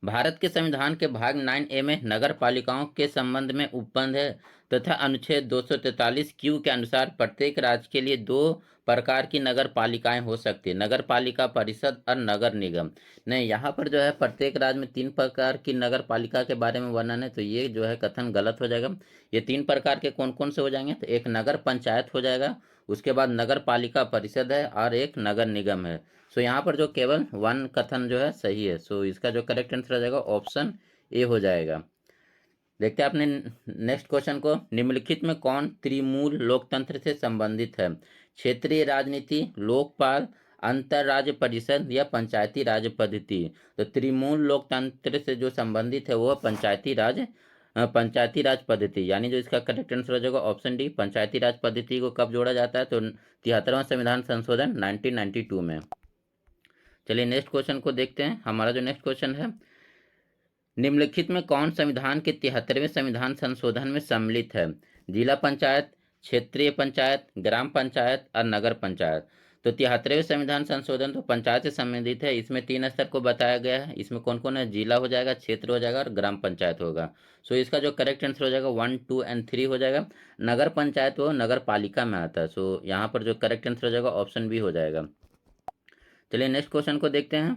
भारत के संविधान के भाग 9A में नगर पालिकाओं के संबंध में उपबंध है तथा अनुच्छेद 243 क्यू के अनुसार प्रत्येक राज्य के लिए 2 प्रकार की नगर पालिकाएं हो सकती है, नगर पालिका परिषद और नगर निगम। नहीं, यहाँ पर जो है प्रत्येक राज्य में 3 प्रकार की नगर पालिका के बारे में वर्णन है, तो ये जो है कथन गलत हो जाएगा। ये 3 प्रकार के कौन कौन से हो जाएंगे, तो एक नगर पंचायत हो जाएगा, उसके बाद नगर पालिका परिषद है और एक नगर निगम है। सो यहाँ पर जो केवल 1 कथन जो है सही है। सो इसका जो करेक्ट आंसर हो जाएगा ऑप्शन ए हो जाएगा। देखते हैं अपने नेक्स्ट क्वेश्चन को। निम्नलिखित में कौन त्रिमूल लोकतंत्र से संबंधित है, क्षेत्रीय राजनीति, लोकपाल, अंतरराज्य परिषद या पंचायती राज पद्धति। तो त्रिमूल लोकतंत्र से जो संबंधित है वो पंचायती राज पद्धति, यानी जो इसका करेक्ट आंसर हो जाएगा ऑप्शन डी। पंचायती राज पद्धति को कब जोड़ा जाता है, तो 73वां संविधान संशोधन 1992 में। चलिए नेक्स्ट क्वेश्चन को देखते हैं। हमारा जो नेक्स्ट क्वेश्चन है, निम्नलिखित में कौन संविधान के 73वें संविधान संशोधन में सम्मिलित है, जिला पंचायत, क्षेत्रीय पंचायत, ग्राम पंचायत और नगर पंचायत। तो 73वें संविधान संशोधन तो पंचायत से संबंधित है। इसमें 3 स्तर को बताया गया है। इसमें कौन कौन है, जिला हो जाएगा, क्षेत्र हो जाएगा और ग्राम पंचायत होगा। सो इसका जो करेक्ट आंसर हो जाएगा 1, 2 और 3 हो जाएगा। नगर पंचायत वो नगर पालिका में आता है। सो यहाँ पर जो करेक्ट आंसर हो जाएगा ऑप्शन बी हो जाएगा। चलिए नेक्स्ट क्वेश्चन को देखते हैं।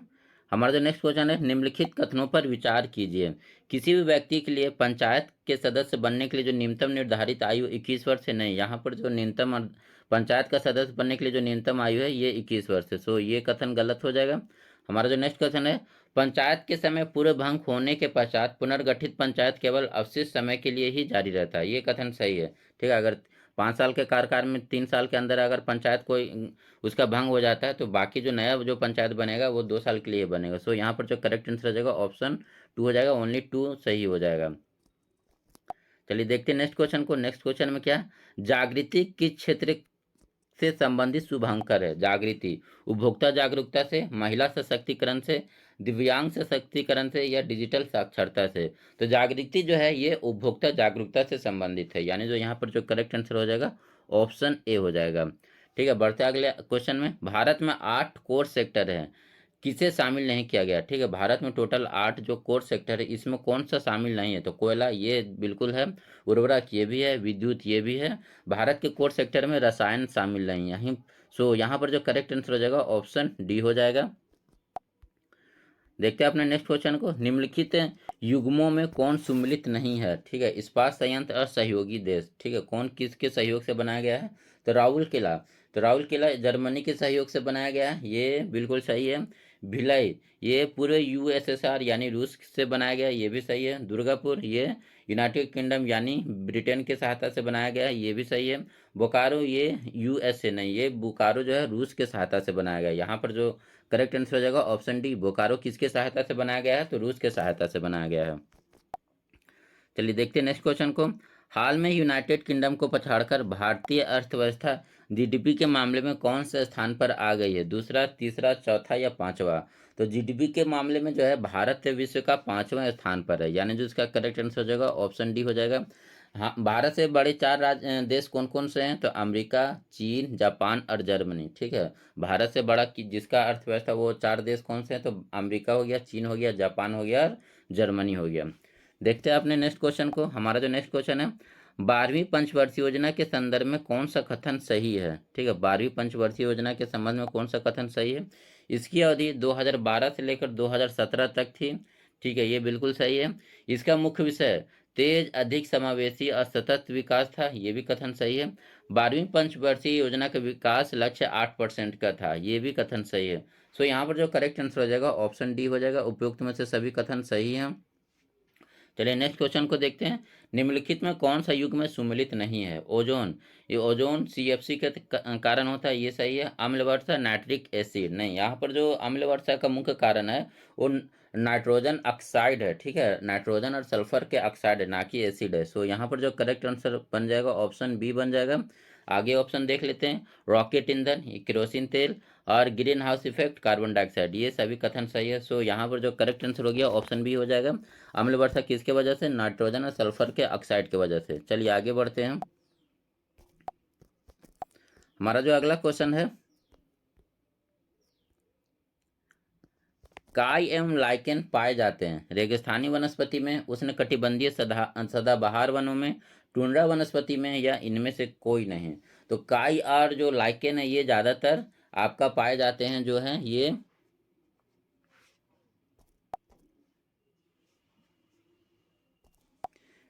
हमारा जो नेक्स्ट क्वेश्चन है, निम्नलिखित कथनों पर विचार कीजिए। किसी भी व्यक्ति के लिए पंचायत के सदस्य बनने के लिए जो न्यूनतम निर्धारित आयु 21 वर्ष है, नहीं, यहाँ पर जो न्यूनतम पंचायत का सदस्य बनने के लिए जो न्यूनतम आयु है ये 21 वर्ष है। सो ये कथन गलत हो जाएगा। हमारा जो नेक्स्ट क्वेश्चन है, पंचायत के समय पूर्व भंग होने के पश्चात पुनर्गठित पंचायत केवल अवशिष्ट समय के लिए ही जारी रहता है। ये कथन सही है। ठीक है, अगर 5 साल के कार्यकाल में 3 साल के अंदर अगर पंचायत कोई उसका भंग हो जाता है तो बाकी जो नया जो पंचायत बनेगा वो 2 साल के लिए बनेगा। सो यहाँ पर जो करेक्ट आंसर हो जाएगा ऑप्शन 2 हो जाएगा। ओनली 2 सही हो जाएगा। चलिए देखते हैं नेक्स्ट क्वेश्चन को। नेक्स्ट क्वेश्चन में क्या, जागृति किस क्षेत्र से संबंधित शुभांकर है। जागृति उपभोक्ता जागरूकता से, महिला सशक्तिकरण से, दिव्यांग सशक्तिकरण से या डिजिटल साक्षरता से। तो जागृति जो है ये उपभोक्ता जागरूकता से संबंधित है, यानी जो यहाँ पर जो करेक्ट आंसर हो जाएगा ऑप्शन ए हो जाएगा। ठीक है, बढ़ते अगले क्वेश्चन में। भारत में 8 कोर सेक्टर है, किसे शामिल नहीं किया गया। ठीक है, भारत में टोटल 8 जो कोर सेक्टर है इसमें कौन सा शामिल नहीं है, तो कोयला ये बिल्कुल है, उर्वरक ये भी है, विद्युत ये भी है। भारत के कोर सेक्टर में रसायन शामिल नहीं है। सो यहाँ पर जो करेक्ट आंसर हो जाएगा ऑप्शन डी हो जाएगा। देखते हैं अपने नेक्स्ट क्वेश्चन को। निम्नलिखित युग्मों में कौन सम्मिलित नहीं है। ठीक है, इस्पात संयंत्र और सहयोगी देश। ठीक है, कौन किसके सहयोग से बनाया गया है, तो राउरकेला। तो राउरकेला जर्मनी के सहयोग से बनाया गया है, ये बिल्कुल सही है। भिलाई ये पूरे यूएसएसआर यानी रूस से बनाया गया, ये भी सही है। दुर्गापुर ये यूनाइटेड किंगडम यानी ब्रिटेन की सहायता से बनाया गया है, ये भी सही है। बोकारो ये यूएसए नहीं, ये बोकारो जो है रूस के सहायता से बनाया गया है। यहाँ पर जो करेक्ट आंसर हो जाएगा ऑप्शन डी, बोकारो किसके सहायता से बनाया गया है, तो रूस के सहायता से बनाया गया है। चलिए देखते हैं नेक्स्ट क्वेश्चन को। हाल में यूनाइटेड किंगडम को पछाड़कर भारतीय अर्थव्यवस्था जीडीपी के मामले में कौन से स्थान पर आ गई है, दूसरा, तीसरा, चौथा या पांचवा? तो जीडीपी के मामले में जो है भारत विश्व का पांचवा स्थान पर है, यानी जो इसका करेक्ट आंसर हो जाएगा ऑप्शन डी हो जाएगा। हाँ, भारत से बड़े चार देश कौन कौन से हैं, तो अमेरिका, चीन, जापान और जर्मनी। ठीक है, भारत से बड़ा जिसका अर्थव्यवस्था वो चार देश कौन से हैं, तो अमेरिका हो गया, चीन हो गया, जापान हो गया और जर्मनी हो गया। देखते हैं अपने नेक्स्ट क्वेश्चन को। हमारा जो नेक्स्ट क्वेश्चन है, 12वीं पंचवर्षीय योजना के संदर्भ में कौन सा कथन सही है? ठीक है, 12वीं पंचवर्षीय योजना के संबंध में कौन सा कथन सही है? इसकी अवधि 2012 से लेकर 2017 तक थी। ठीक है, ये बिल्कुल सही है। इसका मुख्य विषय तेज, अधिक समावेशी और सतत विकास था, ये भी कथन सही है। 12वीं पंचवर्षीय योजना का विकास लक्ष्य 8% का था, ये भी कथन सही है। सो यहाँ पर जो करेक्ट आंसर हो जाएगा ऑप्शन डी हो जाएगा। उपयुक्त में से सभी कथन सही हैं। चलिए नेक्स्ट क्वेश्चन को देखते हैं। निम्नलिखित में कौन सा युग्म सुमेलित नहीं है? ओजोन, ये ओजोन सीएफसी के कारण होता है, ये सही है। अम्ल वर्षा, नाइट्रिक एसिड नहीं, यहाँ पर जो अम्ल वर्षा का मुख्य कारण है वो नाइट्रोजन ऑक्साइड है। ठीक है, नाइट्रोजन और सल्फर के ऑक्साइड है, ना कि एसिड है। सो यहाँ पर जो करेक्ट आंसर बन जाएगा ऑप्शन बी बन जाएगा। आगे ऑप्शन देख लेते हैं। रॉकेट ईंधन, केरोसिन तेल और green house effect carbon dioxide, ये सभी कथन सही है। सो यहाँ पर जो करेक्ट आंसर हो गया ऑप्शन बी हो जाएगा। अम्ल वर्षा किसके वजह से? नाइट्रोजन और सल्फर के ऑक्साइड की वजह से। चलिए आगे बढ़ते हैं। हमारा जो अगला क्वेश्चन है, काई एवं लाइकेन पाए जाते हैं रेगिस्तानी वनस्पति में, उष्णकटिबंधीय सदाबहार वनों में, टुंड्रा वनस्पति में, या इनमें से कोई नहीं? तो काई और जो लाइकेन है ये ज्यादातर आपका पाए जाते हैं जो है ये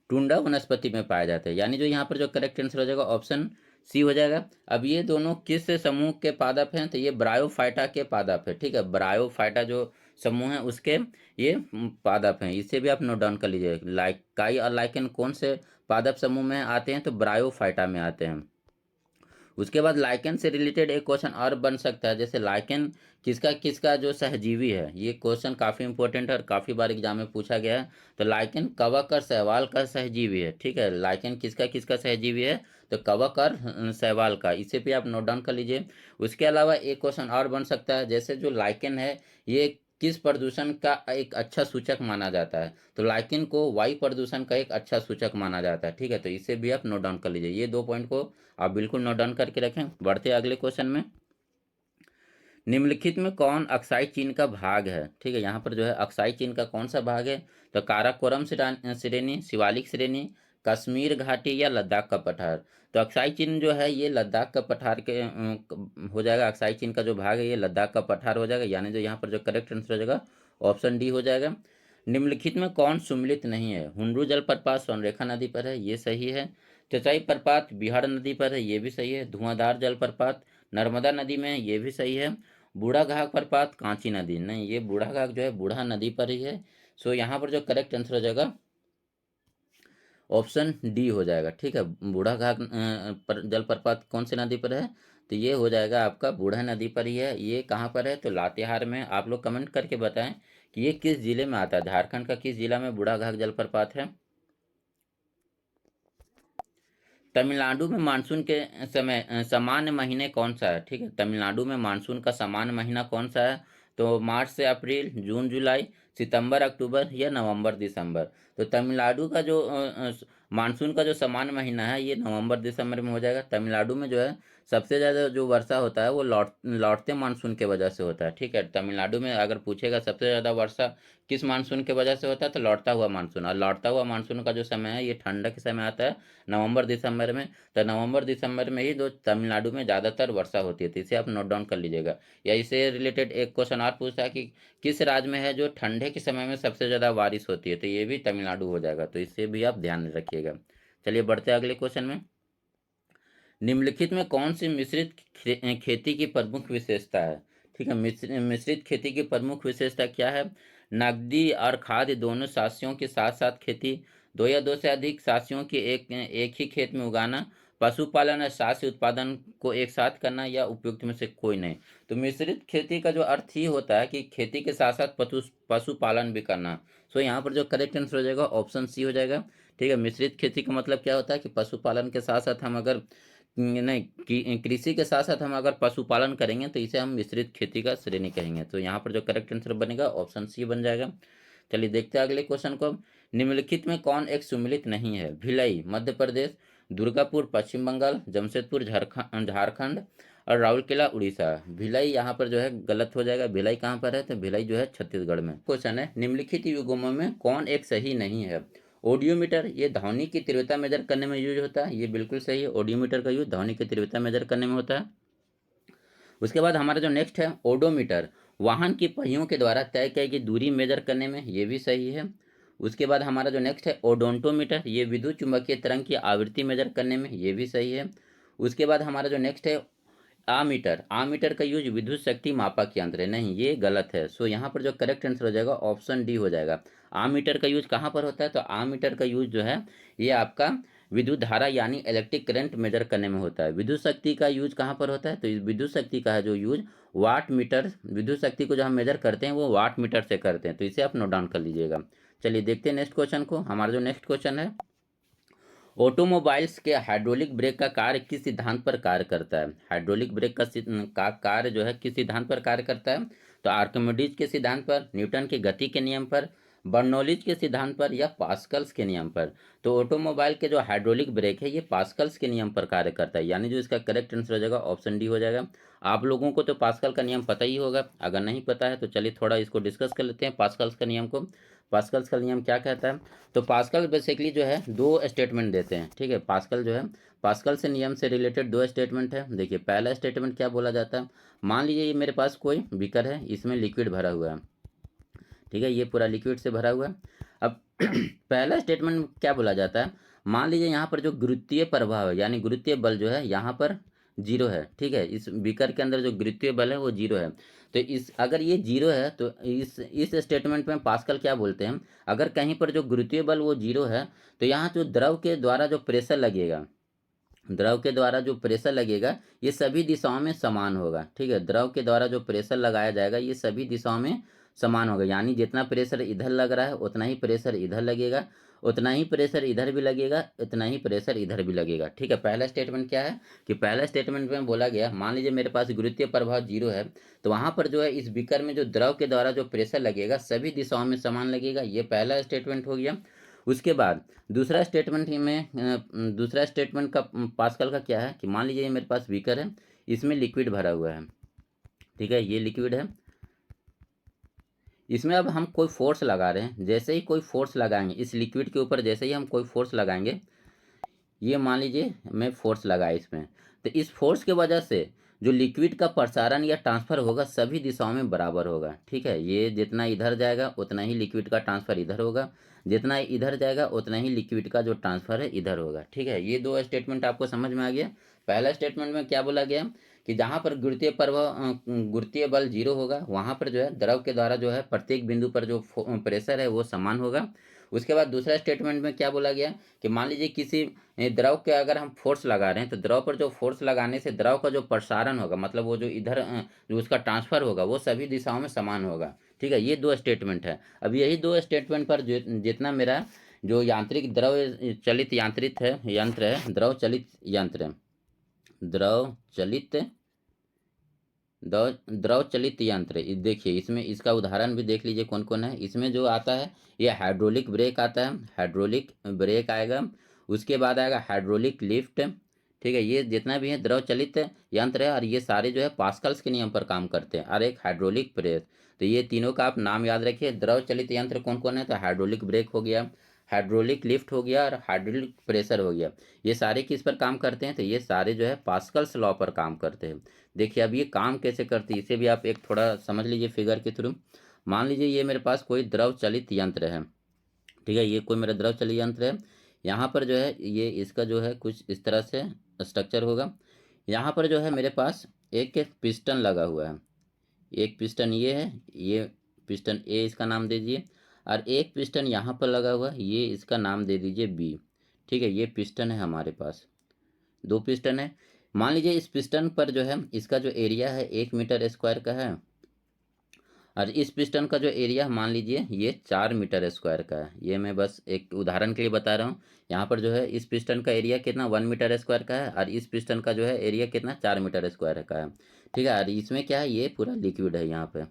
टुंड्रा वनस्पति में पाया जाता है, यानी जो यहाँ पर जो करेक्ट आंसर हो जाएगा ऑप्शन सी हो जाएगा। अब ये दोनों किस समूह के पादप हैं? तो ये ब्रायोफाइटा के पादप है। ठीक है, ब्रायोफाइटा जो समूह है उसके ये पादप हैं, इसे भी आप नोट डाउन कर लीजिए। काई और लाइकेन कौन से पादप समूह में आते हैं? तो ब्रायोफाइटा में आते हैं। उसके बाद लाइकेन से रिलेटेड एक क्वेश्चन और बन सकता है, जैसे लाइकेन किसका किसका जो सहजीवी है, ये क्वेश्चन काफ़ी इंपॉर्टेंट है और काफ़ी बार एग्जाम में पूछा गया है। तो लाइकेन कवक और शैवाल का सहजीवी है। ठीक है, लाइकेन किसका किसका सहजीवी है? तो कवक और शैवाल का, इसे भी आप नोट डाउन कर लीजिए। उसके अलावा एक क्वेश्चन और बन सकता है, जैसे जो लाइकेन है ये किस प्रदूषण का एक अच्छा सूचक माना जाता है? तो लाइकेन को वायु प्रदूषण का एक अच्छा सूचक माना जाता है। ठीक है, तो इसे भी आप नोट डाउन कर लीजिए। ये 2 पॉइंट को आप बिल्कुल नोट डाउन करके रखें। बढ़ते अगले क्वेश्चन में। निम्नलिखित में कौन अक्साई चीन का भाग है? ठीक है, यहाँ पर जो है अक्साई चीन का कौन सा भाग है? तो काराकोरम श्रेणी, शिवालिक श्रेणी, कश्मीर घाटी या लद्दाख का पठार? तो अक्साई चीन जो है ये लद्दाख का पठार के हो जाएगा। अक्साई चीन का जो भाग है ये लद्दाख का पठार हो जाएगा, यानी जो यहाँ पर जो करेक्ट आंसर हो जाएगा ऑप्शन डी हो जाएगा। निम्नलिखित में कौन सुमिलित नहीं है? हुंडरू जलप्रपात स्वर्णरेखा नदी पर है, ये सही है। चचाई प्रपात बिहार नदी पर है, ये भी सही है। धुआंधार जलप्रपात नर्मदा नदी में है, ये भी सही है। बूढ़ा घाघ प्रपात कांची नदी नहीं, ये बूढ़ा घाघ जो है बूढ़ा नदी पर ही है। सो यहाँ पर जो करेक्ट आंसर हो जाएगा ऑप्शन डी हो जाएगा। ठीक है, बूढ़ा घाघ जलप्रपात कौन सी नदी पर है? तो ये हो जाएगा आपका बूढ़ा नदी पर ही है। ये कहाँ पर है? तो लातेहार में। आप लोग कमेंट करके बताएं कि ये किस जिले में आता है, झारखंड का किस जिला में बूढ़ा घाघ जलप्रपात है। तमिलनाडु में मानसून के समय सामान्य महीने कौन सा है? ठीक है, तमिलनाडु में मानसून का सामान्य महीना कौन सा है? तो मार्च से अप्रैल, जून जुलाई, सितंबर अक्टूबर या नवंबर दिसंबर? तो तमिलनाडु का जो मानसून का जो सामान्य महीना है ये नवंबर दिसंबर में हो जाएगा। तमिलनाडु में जो है सबसे ज़्यादा जो वर्षा होता है वो लौटते मानसून के वजह से होता है। ठीक है, तमिलनाडु में अगर पूछेगा सबसे ज़्यादा वर्षा किस मानसून की वजह से होता है, तो लौटता हुआ मानसून। और लौटता हुआ मानसून का जो समय है ये ठंडा के समय आता है, नवंबर दिसंबर में। तो नवंबर दिसंबर में ही जो तमिलनाडु में ज़्यादातर वर्षा होती है, तो इसे आप नोट डाउन कर लीजिएगा। या इससे रिलेटेड एक क्वेश्चन और पूछता है कि किस राज्य में है जो ठंडे के समय में सबसे ज़्यादा बारिश होती है? तो ये भी तमिलनाडु हो जाएगा, तो इससे भी आप ध्यान रखिएगा। चलिए बढ़ते हैं अगले क्वेश्चन में। निम्नलिखित में कौन सी मिश्रित खेती की प्रमुख विशेषता है? ठीक है। मिश्रित खेती की प्रमुख विशेषता क्या है? नकदी और खाद्य दोनों सास्यों के साथ साथ खेती, दो या दो से अधिक सास्यों की एक ही खेत में उगाना, पशुपालन और सास्य उत्पादन को एक साथ करना, या उपयुक्त में से कोई नहीं। तो मिश्रित खेती का जो अर्थ ही होता है कि खेती के साथ साथ पशुपालन भी करना। सो यहाँ पर जो करेक्ट आंसर हो जाएगा ऑप्शन सी हो जाएगा। ठीक है। मिश्रित खेती का मतलब क्या होता है कि पशुपालन के साथ साथ हम अगर नहीं कृषि के साथ साथ हम अगर पशुपालन करेंगे तो इसे हम मिश्रित खेती का श्रेणी कहेंगे। तो यहाँ पर जो करेक्ट आंसर बनेगा ऑप्शन सी बन जाएगा। चलिए देखते हैं अगले क्वेश्चन को। निम्नलिखित में कौन एक सुमिलित नहीं है? भिलाई मध्य प्रदेश, दुर्गापुर पश्चिम बंगाल, जमशेदपुर झारखंड और राउरकेला उड़ीसा। भिलाई यहाँ पर जो है गलत हो जाएगा। भिलाई कहाँ पर है? तो भिलाई जो है छत्तीसगढ़ में। क्वेश्चन है निम्नलिखित युग्मों में कौन एक सही नहीं है? ऑडियोमीटर, ये ध्वनि की तीव्रता मेजर करने में यूज होता है, ये बिल्कुल सही है। ऑडियोमीटर का यूज ध्वनि की तीव्रता मेजर करने में होता है। उसके बाद हमारा जो नेक्स्ट है ओडोमीटर, वाहन की पहियों के द्वारा तय की गई दूरी मेजर करने में, ये भी सही है। उसके बाद हमारा जो नेक्स्ट है ओडोंटोमीटर, ये विद्युत चुंबकीय तरंग की आवृत्ति मेजर करने में, ये भी सही है। उसके बाद हमारा जो नेक्स्ट है आमीटर, आमीटर का यूज विद्युत शक्ति मापक यंत्र है, नहीं ये गलत है। सो यहाँ पर जो करेक्ट आंसर हो जाएगा ऑप्शन डी हो जाएगा। आमीटर का यूज कहाँ पर होता है? तो आमीटर का यूज जो है ये आपका विद्युत धारा यानी इलेक्ट्रिक करंट मेजर करने में होता है। विद्युत शक्ति का यूज कहाँ पर होता है? तो विद्युत शक्ति का है जो यूज वाट मीटर, विद्युत शक्ति को जो हम मेजर करते हैं वो वाट मीटर से करते हैं। तो इसे आप नोट डाउन कर लीजिएगा। चलिए देखते हैं नेक्स्ट क्वेश्चन को। हमारा जो नेक्स्ट क्वेश्चन है ऑटोमोबाइल्स के हाइड्रोलिक ब्रेक का कार्य किस सिद्धांत पर कार्य करता है? हाइड्रोलिक ब्रेक का कार्य जो है किस सिद्धांत पर कार्य करता है? तो आर्किमिडीज के सिद्धांत पर, न्यूटन के गति के नियम पर, बर्नौलीज के सिद्धांत पर, या पास्कल्स के नियम पर। तो ऑटोमोबाइल के जो हाइड्रोलिक ब्रेक है ये पास्कल्स के नियम पर कार्य करता है, यानी जो इसका करेक्ट आंसर हो जाएगा ऑप्शन डी हो जाएगा। आप लोगों को तो पास्कल का नियम पता ही होगा, अगर नहीं पता है तो चलिए थोड़ा इसको डिस्कस कर लेते हैं पास्कल्स का नियम को। पास्कल्स का नियम क्या कहता है? तो पास्कल बेसिकली जो है दो स्टेटमेंट देते हैं। ठीक है। पास्कल जो है पास्कल से नियम से रिलेटेड दो स्टेटमेंट है। देखिए पहला स्टेटमेंट क्या बोला जाता है, मान लीजिए ये मेरे पास कोई बीकर है, इसमें लिक्विड भरा हुआ है। ठीक है। ये पूरा लिक्विड से भरा हुआ है। अब पहला स्टेटमेंट क्या बोला जाता है, मान लीजिए यहाँ पर जो गुरुत्वीय प्रभाव है यानी गुरुत्वीय बल जो है यहाँ पर जीरो है। ठीक है। इस बीकर के अंदर जो गुरुत्वीय बल है वो जीरो है। तो इस अगर ये जीरो है तो इस स्टेटमेंट में पास्कल क्या बोलते हैं, अगर कहीं पर जो गुरुत्वीय बल वो जीरो है तो यहाँ जो द्रव के द्वारा जो प्रेशर लगेगा, द्रव के द्वारा जो प्रेशर लगेगा ये सभी दिशाओं में समान होगा। ठीक है। द्रव के द्वारा जो प्रेशर लगाया जाएगा ये सभी दिशाओं में समान होगा, यानी जितना प्रेशर इधर लग रहा है उतना ही प्रेशर इधर लगेगा, उतना ही प्रेशर इधर भी लगेगा, उतना ही प्रेशर इधर भी लगेगा। ठीक है। पहला स्टेटमेंट क्या है कि पहला स्टेटमेंट में बोला गया मान लीजिए मेरे पास गुरुत्वीय प्रभाव जीरो है तो वहाँ पर जो है इस बीकर में जो द्रव के द्वारा जो प्रेशर लगेगा सभी दिशाओं में समान लगेगा, ये पहला स्टेटमेंट हो गया। उसके बाद दूसरा स्टेटमेंट में दूसरा स्टेटमेंट का पास्कल का क्या है कि मान लीजिए मेरे पास बीकर है, इसमें लिक्विड भरा हुआ है। ठीक है। ये लिक्विड है, इसमें अब हम कोई फोर्स लगा रहे हैं, जैसे ही कोई फोर्स लगाएंगे इस लिक्विड के ऊपर, जैसे ही हम कोई फोर्स लगाएंगे, ये मान लीजिए मैं फोर्स लगाया इसमें, तो इस फोर्स की वजह से जो लिक्विड का प्रसारण या ट्रांसफर होगा सभी दिशाओं में बराबर होगा। ठीक है। ये जितना इधर जाएगा उतना ही लिक्विड का ट्रांसफर इधर होगा, जितना इधर जाएगा उतना ही लिक्विड का जो ट्रांसफर है इधर होगा। ठीक है। ये दो स्टेटमेंट आपको समझ में आ गया। पहला स्टेटमेंट में क्या बोला गया कि जहाँ पर गुरुत्वीय बल जीरो होगा वहाँ पर जो है द्रव के द्वारा जो है प्रत्येक बिंदु पर जो प्रेशर है वो समान होगा। उसके बाद दूसरा स्टेटमेंट में क्या बोला गया कि मान लीजिए किसी द्रव के अगर हम फोर्स लगा रहे हैं तो द्रव पर जो फोर्स लगाने से द्रव का जो प्रसारण होगा, मतलब वो जो इधर जो उसका ट्रांसफर होगा वो सभी दिशाओं में समान होगा। ठीक है। ये दो स्टेटमेंट है। अब यही दो स्टेटमेंट पर जितना मेरा जो यांत्रिक द्रव चलित यांत्रित है यंत्र है, द्रव चलित यंत्र है, द्रव चलित द्रव चलित यंत्र, देखिए इसमें इसका उदाहरण भी देख लीजिए कौन कौन है। इसमें जो आता है ये हाइड्रोलिक ब्रेक आता है, हाइड्रोलिक ब्रेक आएगा। उसके बाद आएगा हाइड्रोलिक लिफ्ट। ठीक है। ये जितना भी है द्रव चलित यंत्र है और ये सारे जो है पास्कल्स के नियम पर काम करते हैं, और एक हाइड्रोलिक प्रेस। तो ये तीनों का आप नाम याद रखिए। द्रव चलित यंत्र कौन कौन है? तो हाइड्रोलिक ब्रेक हो गया, हाइड्रोलिक लिफ्ट हो गया और हाइड्रोलिक प्रेशर हो गया। ये सारे किस पर काम करते हैं? तो ये सारे जो है पास्कल्स लॉ पर काम करते हैं। देखिए अब ये काम कैसे करती है इसे भी आप एक थोड़ा समझ लीजिए फिगर के थ्रू। मान लीजिए ये मेरे पास कोई द्रव चलित यंत्र है। ठीक है। ये कोई मेरा द्रव चलित यंत्र है। यहाँ पर जो है ये इसका जो है कुछ इस तरह से स्ट्रक्चर होगा। यहाँ पर जो है मेरे पास एक पिस्टन लगा हुआ है, एक पिस्टन ये है, ये पिस्टन ए इसका नाम दे दीजिए, और एक पिस्टन यहाँ पर लगा हुआ है, ये इसका नाम दे दीजिए बी। ठीक है, ये पिस्टन है हमारे पास, दो पिस्टन है। मान लीजिए इस पिस्टन पर जो है इसका जो एरिया है 1 मीटर स्क्वायर का है, और इस पिस्टन का जो एरिया मान लीजिए ये 4 मीटर स्क्वायर का है। ये मैं बस एक उदाहरण के लिए बता रहा हूँ। यहाँ पर जो है इस पिस्टन का एरिया कितना 1 मीटर स्क्वायर का है, और इस पिस्टन का जो है एरिया कितना 4 मीटर स्क्वायर का है। ठीक है, और इसमें क्या है, ये पूरा लिक्विड है, यहाँ पे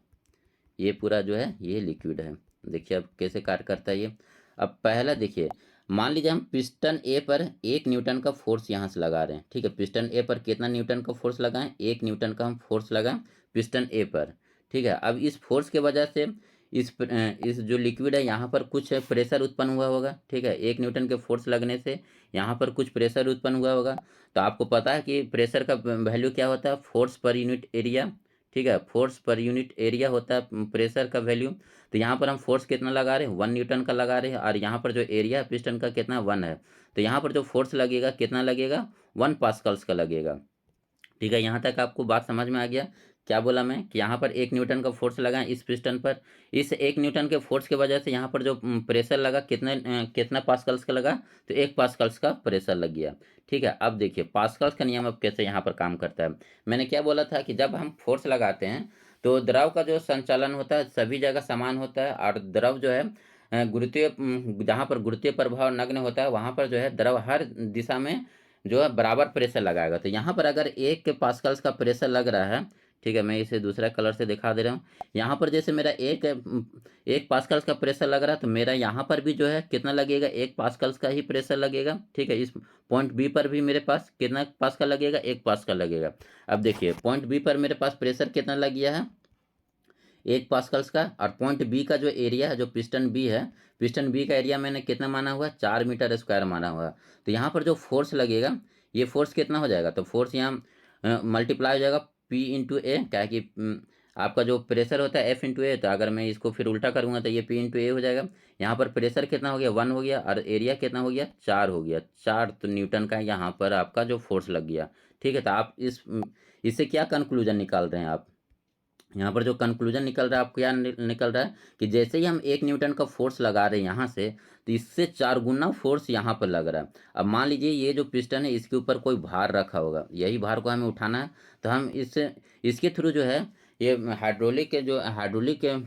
ये पूरा जो है ये लिक्विड है। देखिए अब कैसे कार्य करता है ये। अब पहला देखिए, मान लीजिए हम पिस्टन ए पर 1 न्यूटन का फोर्स यहाँ से लगा रहे हैं। ठीक है, पिस्टन ए पर कितना न्यूटन का फोर्स लगाएं, 1 न्यूटन का हम फोर्स लगाएं पिस्टन ए पर। ठीक है, अब इस फोर्स के वजह से इस जो लिक्विड है यहाँ पर कुछ प्रेशर उत्पन्न हुआ होगा। ठीक है, 1 न्यूटन के फोर्स लगने से यहाँ पर कुछ प्रेशर उत्पन्न हुआ होगा। तो आपको पता है कि प्रेशर का वैल्यू क्या होता है, फोर्स पर यूनिट एरिया। ठीक है, फोर्स पर यूनिट एरिया होता है प्रेशर का वैल्यू। तो यहाँ पर हम फोर्स कितना लगा रहे हैं, 1 न्यूटन का लगा रहे हैं, और यहाँ पर जो एरिया है पिस्टन का कितना 1 है। तो यहाँ पर जो फोर्स लगेगा कितना लगेगा, 1 पास्कल्स का लगेगा। ठीक है, यहाँ तक आपको बात समझ में आ गया। क्या बोला मैं कि यहाँ पर 1 न्यूटन का फोर्स लगा इस पिस्टन पर, इस 1 न्यूटन के फोर्स की वजह से यहाँ पर जो प्रेशर लगा कितना पास्कल्स का लगा, तो 1 पास्कल्स का प्रेशर लग गया। ठीक है, अब देखिए पास्कल्स का नियम अब कैसे यहाँ पर काम करता है। मैंने क्या बोला था कि जब हम फोर्स लगाते हैं तो द्रव का जो संचालन होता है सभी जगह समान होता है, और द्रव जो है गुरुत्वीय जहाँ पर गुरुत्वीय प्रभाव नगण्य होता है वहाँ पर जो है द्रव हर दिशा में जो है बराबर प्रेशर लगाएगा। तो यहाँ पर अगर 1 पास्कल्स का प्रेशर लग रहा है, ठीक है, मैं इसे दूसरा कलर से दिखा दे रहा हूँ। यहाँ पर जैसे मेरा 1 पास्कल्स का प्रेशर लग रहा है, तो मेरा यहाँ पर भी जो है कितना लगेगा, 1 पास्कल्स का ही प्रेशर लगेगा। ठीक है, इस पॉइंट बी पर भी मेरे पास कितना पास्कल लगेगा, 1 पास्कल लगेगा। अब देखिए पॉइंट बी पर मेरे पास प्रेशर कितना लग गया है, 1 पास्कल्स का, और पॉइंट बी का जो एरिया है, जो पिस्टन बी है, पिस्टन बी का एरिया मैंने कितना माना हुआ है, 4 मीटर स्क्वायर माना हुआ है। तो यहाँ पर जो फोर्स लगेगा ये फोर्स कितना हो जाएगा, तो फोर्स यहाँ मल्टीप्लाई हो जाएगा पी इंटू ए, क्या है कि आपका जो प्रेशर होता है एफ इंटू ए, तो अगर मैं इसको फिर उल्टा करूँगा तो ये पी इंटू ए हो जाएगा। यहाँ पर प्रेशर कितना हो गया, 1 हो गया, और एरिया कितना हो गया, 4 हो गया, 4 तो न्यूटन का यहाँ पर आपका जो फोर्स लग गया। ठीक है, तो आप इससे क्या कंक्लूजन निकाल रहे हैं आप, यहाँ पर जो कंक्लूजन निकल रहा है आपको क्या निकल रहा है कि जैसे ही हम 1 न्यूटन का फोर्स लगा रहे हैं यहाँ से, तो इससे 4 गुना फोर्स यहाँ पर लग रहा है। अब मान लीजिए ये जो पिस्टन है इसके ऊपर कोई भार रखा होगा, यही भार को हमें उठाना है, तो हम इसके थ्रू जो है ये हाइड्रोलिक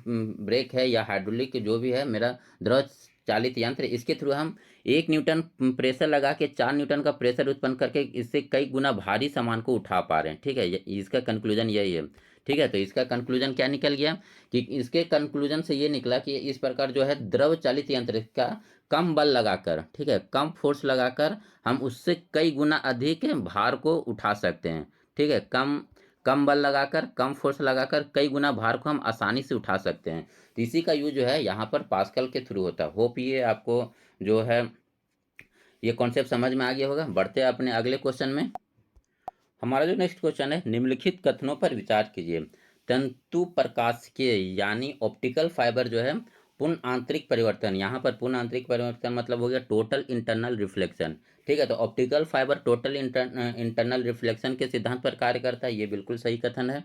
ब्रेक है या हाइड्रोलिक जो भी है मेरा द्रव चालित यंत्र, इसके थ्रू हम 1 न्यूटन प्रेशर लगा के 4 न्यूटन का प्रेशर उत्पन्न करके इससे कई गुना भारी सामान को उठा पा रहे हैं। ठीक है, इसका कंक्लूजन यही है। ठीक है, तो इसका कंक्लूजन क्या निकल गया कि इसके कंक्लूजन से ये निकला कि इस प्रकार जो है द्रव चालित यंत्र का कम बल लगाकर, ठीक है, कम फोर्स लगाकर हम उससे कई गुना अधिक भार को उठा सकते हैं। ठीक है, कम कम बल लगाकर, कम फोर्स लगाकर कई गुना भार को हम आसानी से उठा सकते हैं। तो इसी का यूज जो है यहाँ पर पास्कल के थ्रू होता है। होप ये आपको जो है ये कॉन्सेप्ट समझ में आ गया होगा। बढ़ते हैं अपने अगले क्वेश्चन में। हमारा जो नेक्स्ट क्वेश्चन है, निम्नलिखित कथनों पर विचार कीजिए। तंतु प्रकाशिकीय यानी ऑप्टिकल फाइबर जो है पूर्ण आंतरिक परिवर्तन, यहाँ पर पूर्ण आंतरिक परिवर्तन मतलब हो गया टोटल इंटरनल रिफ्लेक्शन। ठीक है, तो optical fibre total internal reflection के सिद्धांत पर कार्य करता है, ये बिल्कुल सही कथन है।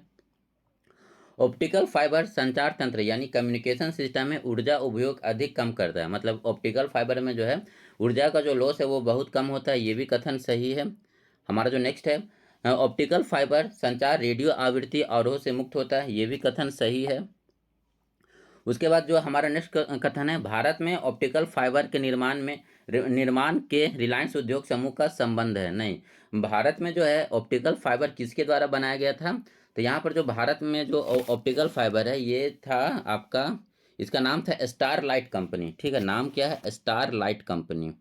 ऑप्टिकल फाइबर संचार तंत्र यानी कम्युनिकेशन सिस्टम में ऊर्जा उपयोग अधिक कम करता है, मतलब ऑप्टिकल फाइबर में जो है ऊर्जा का जो लॉस है वो बहुत कम होता है, ये भी कथन सही है। हमारा जो नेक्स्ट है, ऑप्टिकल फाइबर संचार रेडियो आवृत्ति अवरोध से मुक्त होता है, ये भी कथन सही है। उसके बाद जो हमारा नेक्स्ट कथन है, भारत में ऑप्टिकल फाइबर के निर्माण के रिलायंस उद्योग समूह का संबंध है। नहीं, भारत में जो है ऑप्टिकल फाइबर किसके द्वारा बनाया गया था, तो यहाँ पर जो भारत में जो ऑप्टिकल फाइबर है ये था आपका, इसका नाम था स्टार लाइट कंपनी। ठीक है, नाम क्या है, स्टार लाइट कंपनी,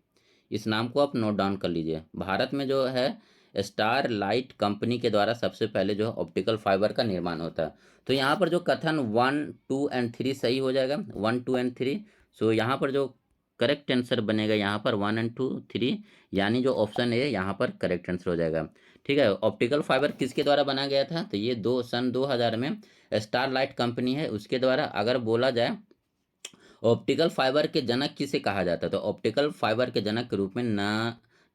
इस नाम को आप नोट डाउन कर लीजिए। भारत में जो है स्टार लाइट कंपनी के द्वारा सबसे पहले जो है ऑप्टिकल फाइबर का निर्माण होता है। तो यहाँ पर जो कथन 1, 2 एंड 3 सही हो जाएगा, 1, 2 एंड 3। सो यहाँ पर जो करेक्ट आंसर बनेगा यहाँ पर 1 एंड 2, 3, यानी जो ऑप्शन है यहाँ पर करेक्ट आंसर हो जाएगा। ठीक है, ऑप्टिकल फाइबर किसके द्वारा बनाया गया था, तो ये सन 2000 में स्टार लाइट कंपनी है उसके द्वारा। अगर बोला जाए ऑप्टिकल फाइबर के जनक किसे कहा जाता है, तो ऑप्टिकल फाइबर के जनक के रूप में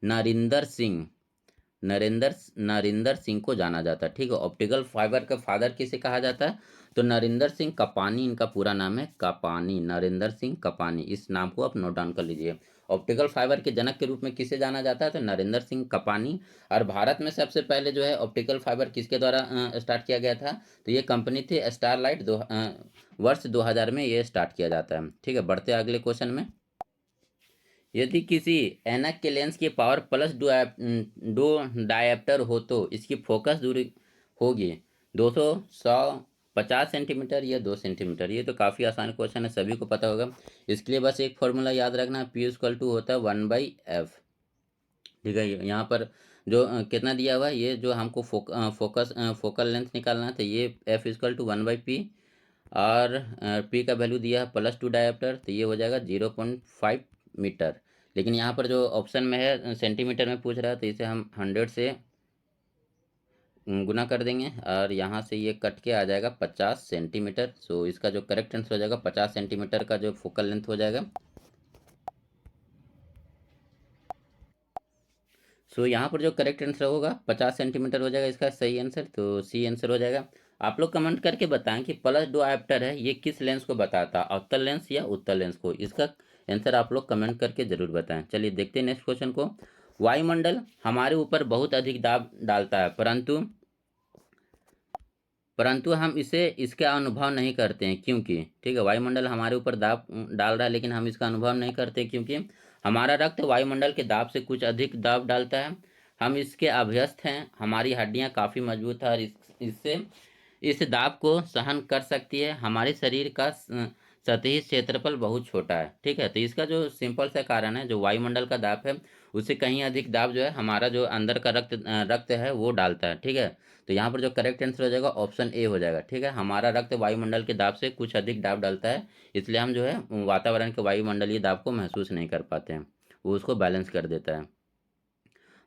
नरिंदर सिंह, नरेंद्र नरेंद्र सिंह को जाना जाता है। ठीक है, ऑप्टिकल फाइबर का फादर किसे कहा जाता है? तो नरेंद्र सिंह कपानी इनका पूरा नाम है, कपानी, नरेंद्र सिंह कपानी, इस नाम को आप नोट डाउन कर लीजिए। ऑप्टिकल फाइबर के जनक के रूप में किसे जाना जाता है? तो नरेंद्र सिंह कपानी। और भारत में सबसे पहले जो है ऑप्टिकल फाइबर किसके द्वारा स्टार्ट किया गया था? तो ये कंपनी थी स्टारलाइट, वर्ष 2000 में ये स्टार्ट किया जाता है। ठीक है, बढ़ते हैं अगले क्वेश्चन में। यदि किसी ऐनक के लेंस की पावर प्लस दो डायप्टर हो तो इसकी फोकस दूरी होगी 200, 100, 50 सेंटीमीटर या 2 सेंटीमीटर। ये तो काफ़ी आसान क्वेश्चन है, सभी को पता होगा। इसके लिए बस एक फॉर्मूला याद रखना, P=2 होता है 1/f। ठीक है, यहाँ पर जो कितना दिया हुआ है, ये जो हमको फोकल लेंथ निकालना है, तो ये F=1/p। और पी का वैल्यू दिया है +2 डायप्टर, तो ये हो जाएगा 0.5 मीटर। लेकिन यहाँ पर जो ऑप्शन में है सेंटीमीटर में पूछ रहा है, तो इसे हम 100 से गुना कर देंगे और यहाँ से ये कट के आ जाएगा 50 सेंटीमीटर। सो इसका जो करेक्ट आंसर हो जाएगा 50 सेंटीमीटर का जो फोकल लेंथ हो जाएगा। सो यहाँ पर जो करेक्ट आंसर होगा 50 सेंटीमीटर हो जाएगा इसका सही आंसर, तो सी आंसर हो जाएगा। आप लोग कमेंट करके बताएं कि प्लस डायप्टर है ये किस लेंस को बताता है, अवतल लेंस या उत्तल लेंस को? इसका आंसर आप लोग कमेंट करके जरूर बताएं। चलिए देखते हैं नेक्स्ट क्वेश्चन को। वायुमंडल हमारे ऊपर बहुत अधिक दाब डालता है, परंतु हम इसे इसका अनुभव नहीं करते हैं, क्योंकि? ठीक है, वायुमंडल हमारे ऊपर दाब डाल रहा है लेकिन हम इसका अनुभव नहीं करते, क्योंकि हमारा रक्त वायुमंडल के दाब से कुछ अधिक दाब डालता है। हम इसके अभ्यस्त हैं, हमारी हड्डियां काफ़ी मजबूत है और इससे इस दाब को सहन कर सकती है। हमारे शरीर का सतही क्षेत्रफल बहुत छोटा है। ठीक है, तो इसका जो सिंपल सा कारण है, जो वायुमंडल का दाब है उससे कहीं अधिक दाब जो है हमारा जो अंदर का रक्त है वो डालता है। ठीक है, तो यहाँ पर जो करेक्ट आंसर हो जाएगा ऑप्शन ए हो जाएगा। ठीक है, हमारा रक्त वायुमंडल के दाब से कुछ अधिक दाब डालता है, इसलिए हम जो है वातावरण के वायुमंडलीय दाब को महसूस नहीं कर पाते हैं, वो उसको बैलेंस कर देता है।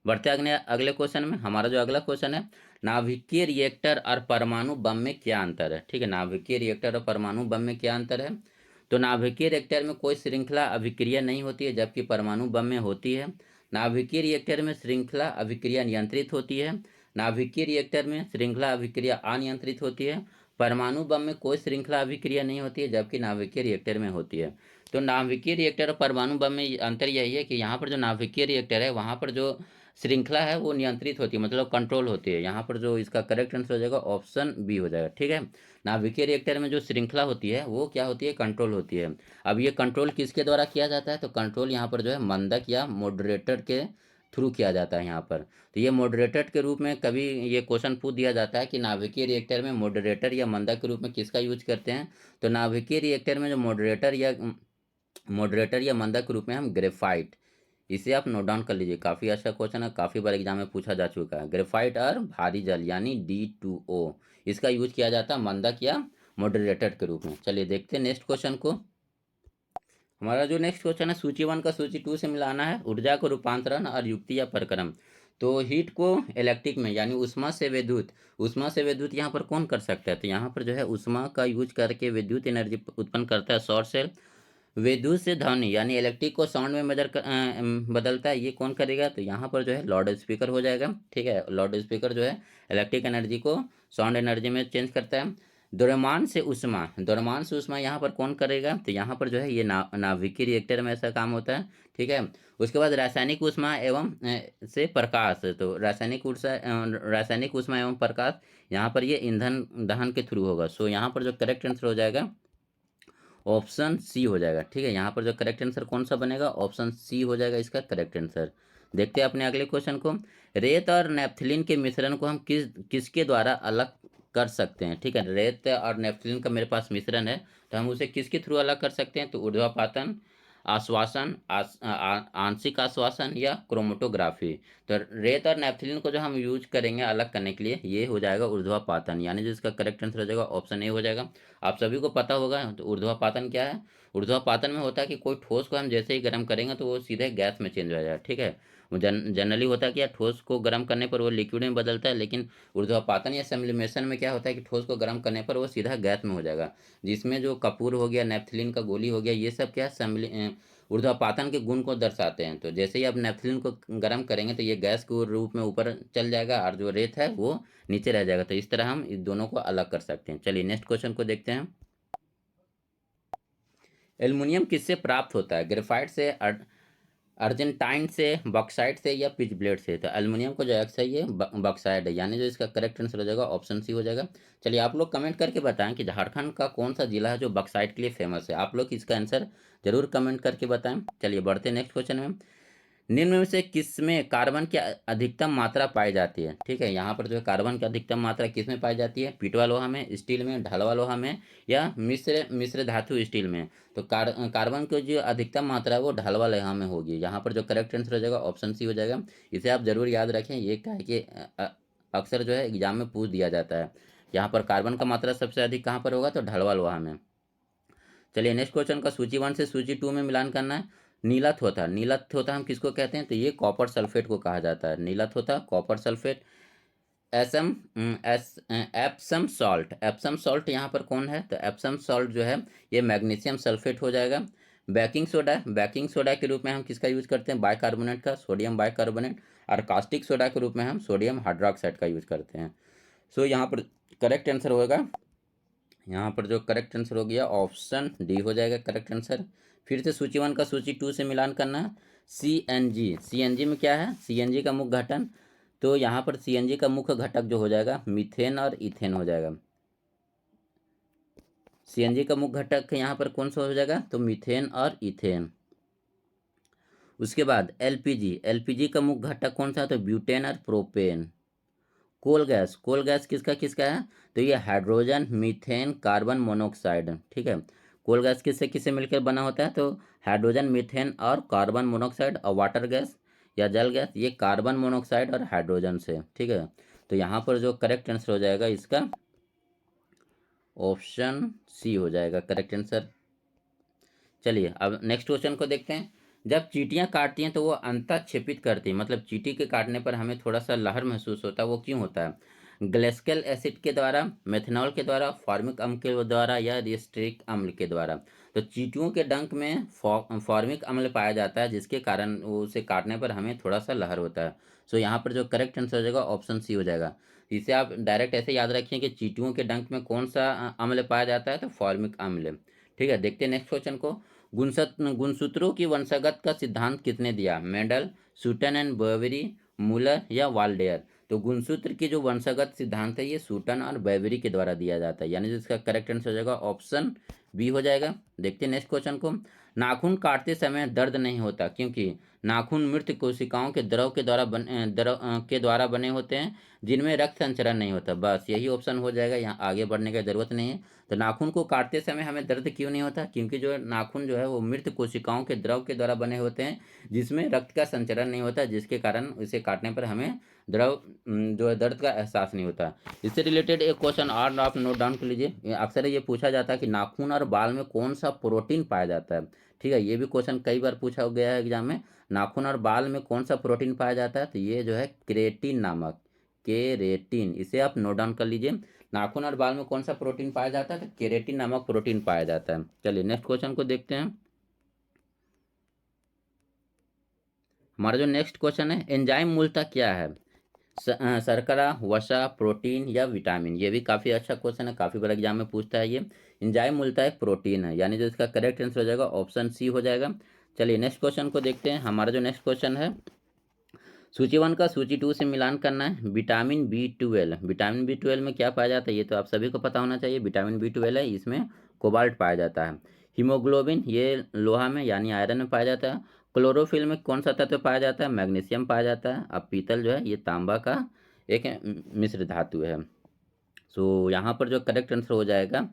बढ़ते अगले अगले क्वेश्चन में। हमारा जो अगला क्वेश्चन है, नाभिकीय रिएक्टर और परमाणु बम में क्या अंतर है? ठीक है, नाभिकीय रिएक्टर और परमाणु बम में क्या अंतर है? तो नाभिकीय रिएक्टर में कोई श्रृंखला अभिक्रिया नहीं होती है, जबकि परमाणु बम में होती है। नाभिकीय रिएक्टर में श्रृंखला अभिक्रिया नियंत्रित होती है, नाभिकीय रिएक्टर में श्रृंखला अभिक्रिया अनियंत्रित होती है। परमाणु बम में कोई श्रृंखला अभिक्रिया नहीं होती है, जबकि नाभिकीय रिएक्टर में होती है। तो नाभिकीय रिएक्टर और परमाणु बम में अंतर यही है कि यहाँ पर जो नाभिकीय रिएक्टर है वहाँ पर जो श्रृंखला है वो नियंत्रित होती है, मतलब कंट्रोल होती है। यहाँ पर जो इसका करेक्ट आंसर हो जाएगा ऑप्शन बी हो जाएगा। ठीक है, नाभिकीय रिएक्टर में जो श्रृंखला होती है वो क्या होती है? कंट्रोल होती है। अब ये कंट्रोल किसके द्वारा किया जाता है? तो कंट्रोल यहाँ पर जो है मंदक या मॉडरेटर के थ्रू किया जाता है यहाँ पर। तो ये मॉडरेटर के रूप में कभी ये क्वेश्चन पूछ दिया जाता है कि नाभिकीय रिएक्टर में मॉडरेटर या मंदक के रूप में किसका यूज करते हैं? तो नाभिकीय रिएक्टर में जो मॉडरेटर या मंदक के रूप में हम ग्रेफाइट, इसे आप नोट डाउन कर लीजिए, काफ़ी अच्छा क्वेश्चन है, काफ़ी बार एग्जाम में पूछा जा चुका है। ग्रेफाइट और भारी जल यानी D2O, इसका यूज किया जाता है मंदक या मॉडरेटर के रूप में। चलिए देखते हैं नेक्स्ट क्वेश्चन को। हमारा जो नेक्स्ट क्वेश्चन है, सूची 1 का सूची 2 से मिलाना है। ऊर्जा को रूपांतरण और युक्ति या प्रक्रम। तो हीट को इलेक्ट्रिक में यानी उष्मा से विद्युत यहाँ पर कौन कर सकता है? तो यहाँ पर जो है उष्मा का यूज करके विद्युत एनर्जी उत्पन्न करता है सौर सेल। विद्युत से ध्वनि यानी इलेक्ट्रिक को साउंड में बदलता है, ये कौन करेगा? तो यहाँ पर जो है लाउड स्पीकर हो जाएगा। ठीक है, लाउड स्पीकर जो है इलेक्ट्रिक एनर्जी को साउंड एनर्जी में चेंज करता है। द्रव्यमान से उष्मा यहाँ पर कौन करेगा? तो यहाँ पर जो है ये नाभिकीय रिएक्टर में ऐसा काम होता है। ठीक है, उसके बाद रासायनिक उष्मा एवं से प्रकाश। तो रासायनिक उष्मा एवं प्रकाश, यहाँ पर ये ईंधन दहन के थ्रू होगा। सो यहाँ पर जो करेक्ट आंसर हो जाएगा ऑप्शन सी हो जाएगा। ठीक है, यहाँ पर जो करेक्ट आंसर कौन सा बनेगा? ऑप्शन सी हो जाएगा इसका करेक्ट आंसर। देखते हैं अपने अगले क्वेश्चन को। रेत और नेपथलीन के मिश्रण को हम किसके द्वारा अलग कर सकते हैं? ठीक है, रेत और नेपथलीन का मेरे पास मिश्रण है, तो हम उसे किसके थ्रू अलग कर सकते हैं? तो ऊर्ध्वापातन, आश्वासन, आंशिक आश्वासन या क्रोमेटोग्राफी। तो रेत और नेपथलीन को जो हम यूज करेंगे अलग करने के लिए, ये हो जाएगा ऊर्ध्वापातन, यानी जिसका करेक्ट आंसर हो जाएगा ऑप्शन ए हो जाएगा। आप सभी को पता होगा तो ऊर्ध्वापातन क्या है? ऊर्ध्वापातन में होता है कि कोई ठोस को हम जैसे ही गर्म करेंगे तो वो सीधे गैस में चेंज हो जाएगा। ठीक है, जनरली होता है कि यार ठोस को गर्म करने पर वो लिक्विड में बदलता है, लेकिन ऊर्ध्वापातन या सब्लिमेशन में क्या होता है कि ठोस को गर्म करने पर वो सीधा गैस में हो जाएगा, जिसमें जो कपूर हो गया, नेपथलीन का गोली हो गया, ये सब क्या है ऊर्ध्वपातन के गुण को दर्शाते हैं। तो जैसे ही आप नेपथलीन को गर्म करेंगे तो ये गैस के रूप में ऊपर चल जाएगा और जो रेत है वो नीचे रह जाएगा। तो इस तरह हम इस दोनों को अलग कर सकते हैं। चलिए नेक्स्ट क्वेश्चन को देखते हैं। एल्युमिनियम किससे प्राप्त होता है? ग्रेफाइट से, अर्जेंटाइन से, बॉक्साइट से या पिच ब्लेड से? तो एल्युमिनियम को जो है सही है बॉक्साइट है, यानी जो इसका करेक्ट आंसर हो जाएगा ऑप्शन सी हो जाएगा। चलिए आप लोग कमेंट करके बताएं कि झारखंड का कौन सा जिला है जो बॉक्साइट के लिए फेमस है। आप लोग इसका आंसर जरूर कमेंट करके बताएं। चलिए बढ़ते हैं नेक्स्ट क्वेश्चन में। निम्न में से किसमें कार्बन की अधिकतम मात्रा पाई जाती है? ठीक है, यहाँ पर जो है कार्बन की अधिकतम मात्रा किसमें पाई जाती है? पीटवा लोहा में, स्टील में, ढलवा लोहा में या मिश्र मिश्र धातु स्टील में? तो कार्बन की जो अधिकतम मात्रा है वो ढलवा लोहा में होगी। यहाँ पर जो करेक्ट आंसर हो जाएगा ऑप्शन सी हो जाएगा। इसे आप जरूर याद रखें, ये क्या है कि अक्सर जो है एग्जाम में पूछ दिया जाता है। यहाँ पर कार्बन का मात्रा सबसे अधिक कहाँ पर होगा? तो ढलवा लोहा में। चलिए नेक्स्ट क्वेश्चन का सूची 1 से सूची 2 में मिलान करना है। नीला थोथा, नीला थोथा हम किसको कहते हैं? तो ये कॉपर सल्फेट को कहा जाता है। नीला थोथा, कॉपर सल्फेट। एसम एप्सम सॉल्ट, एप्सम सॉल्ट यहाँ पर कौन है? तो एप्सम सॉल्ट जो है ये मैग्नीशियम सल्फेट हो जाएगा। बेकिंग सोडा, बेकिंग सोडा के रूप में हम किसका यूज करते हैं? बाइकार्बोनेट का, सोडियम बाइकार्बोनेट। और कास्टिक सोडा के रूप में हम सोडियम हाइड्रोक्साइड का यूज करते हैं। सो यहाँ पर करेक्ट आंसर होगा, यहाँ पर जो करेक्ट आंसर हो गया ऑप्शन डी हो जाएगा करेक्ट आंसर। फिर से सूची 1 का सूची 2 से मिलान करना है। सीएनजी, सीएनजी में क्या है? सीएनजी का मुख्य घटक, तो यहाँ पर सीएनजी का मुख्य घटक जो हो जाएगा मीथेन और इथेन हो जाएगा। सीएनजी का मुख्य घटक यहाँ पर कौन सा हो जाएगा? तो मीथेन और इथेन। उसके बाद एलपीजी, एलपीजी का मुख्य घटक कौन सा है? तो ब्यूटेन और propane. Coal gas, coal gas किसका किसका है? तो ये हाइड्रोजन, मीथेन, कार्बन मोनोऑक्साइड। ठीक है, कोल गैस किससे किससे मिलकर बना होता है? तो हाइड्रोजन, मीथेन और कार्बन मोनोऑक्साइड। और वाटर गैस या जल गैस ये कार्बन मोनोऑक्साइड और हाइड्रोजन से। ठीक है, तो यहाँ पर जो करेक्ट आंसर हो जाएगा इसका ऑप्शन सी हो जाएगा करेक्ट आंसर। चलिए अब नेक्स्ट क्वेश्चन को देखते हैं। जब चींटियां काटती हैं तो वो अंतःक्षेपित करती हैं, मतलब चींटी के काटने पर हमें थोड़ा सा लहर महसूस होता है, वो क्यों होता है? ग्लेस्केल एसिड के द्वारा, मेथनॉल के द्वारा, फॉर्मिक अम्ल के द्वारा या रिस्ट्रिक अम्ल के द्वारा? तो चींटियों के डंक में फॉर्मिक अम्ल पाया जाता है, जिसके कारण उसे काटने पर हमें थोड़ा सा लहर होता है। सो यहाँ पर जो करेक्ट आंसर हो जाएगा ऑप्शन सी हो जाएगा। इसे आप डायरेक्ट ऐसे याद रखिए कि चींटियों के डंक में कौन सा अम्ल पाया जाता है? तो फॉर्मिक अम्ल। ठीक है, देखते हैं नेक्स्ट क्वेश्चन को। गुणसूत्रों की वंशागत का सिद्धांत किसने दिया? मेंडल, सूटन एंड बेवेरी, मूलर या वाल्डेयर? तो गुणसूत्र की जो वंशागत सिद्धांत है ये सूटन और बेवेरी के द्वारा दिया जाता है, यानी जिसका करेक्ट आंसर हो जाएगा ऑप्शन बी हो जाएगा। देखते हैं नेक्स्ट क्वेश्चन को। नाखून काटते समय दर्द नहीं होता क्योंकि नाखून मृत कोशिकाओं के द्रव के द्वारा के द्वारा बने होते हैं जिनमें रक्त संचरण नहीं होता। बस यही ऑप्शन हो जाएगा, यहाँ आगे बढ़ने की जरूरत नहीं है। तो नाखून को काटते समय हमें दर्द क्यों नहीं होता? क्योंकि जो नाखून जो है वो मृत कोशिकाओं के द्रव के द्वारा बने होते हैं जिसमें रक्त का संचरण नहीं होता, जिसके कारण इसे काटने पर हमें द्रव जो है दर्द का एहसास नहीं होता। इससे रिलेटेड एक क्वेश्चन और आप नोट डाउन कर लीजिए। अक्सर ये पूछा जाता है कि नाखून और बाल में कौन सा प्रोटीन पाया जाता है। ठीक है, ये भी क्वेश्चन कई बार पूछा गया है एग्जाम में। नाखून और बाल में कौन सा प्रोटीन पाया जाता है? तो ये जो है क्रेटिन नामक, केरेटिन, इसे आप नोट डाउन कर लीजिए। नाखून और बाल में कौन सा प्रोटीन पाया जाता है? तो केरेटिन नामक प्रोटीन पाया जाता है। चलिए नेक्स्ट क्वेश्चन को देखते हैं। हमारा जो नेक्स्ट क्वेश्चन है, एंजाइम मूलतः क्या है? शर्करा, वसा, प्रोटीन या विटामिन? ये भी काफ़ी अच्छा क्वेश्चन है, काफ़ी बार एग्जाम में पूछता है ये। एंजाइम मूलतः एक प्रोटीन है, यानी जो इसका करेक्ट आंसर हो जाएगा ऑप्शन सी हो जाएगा। चलिए नेक्स्ट क्वेश्चन को देखते हैं। हमारा जो नेक्स्ट क्वेश्चन है, सूची 1 का सूची 2 से मिलान करना है। विटामिन B12, विटामिन B12 में क्या पाया जाता है? ये तो आप सभी को पता होना चाहिए। विटामिन B12 है, इसमें कोबाल्ट पाया जाता है। हीमोग्लोबिन ये लोहा में यानी आयरन में पाया जाता है। क्लोरोफिल में कौन सा तत्व पाया जाता है? मैग्नीशियम पाया जाता है। अब पीतल जो है ये तांबा का एक मिश्र धातु है। सो यहाँ पर जो करेक्ट आंसर हो जाएगा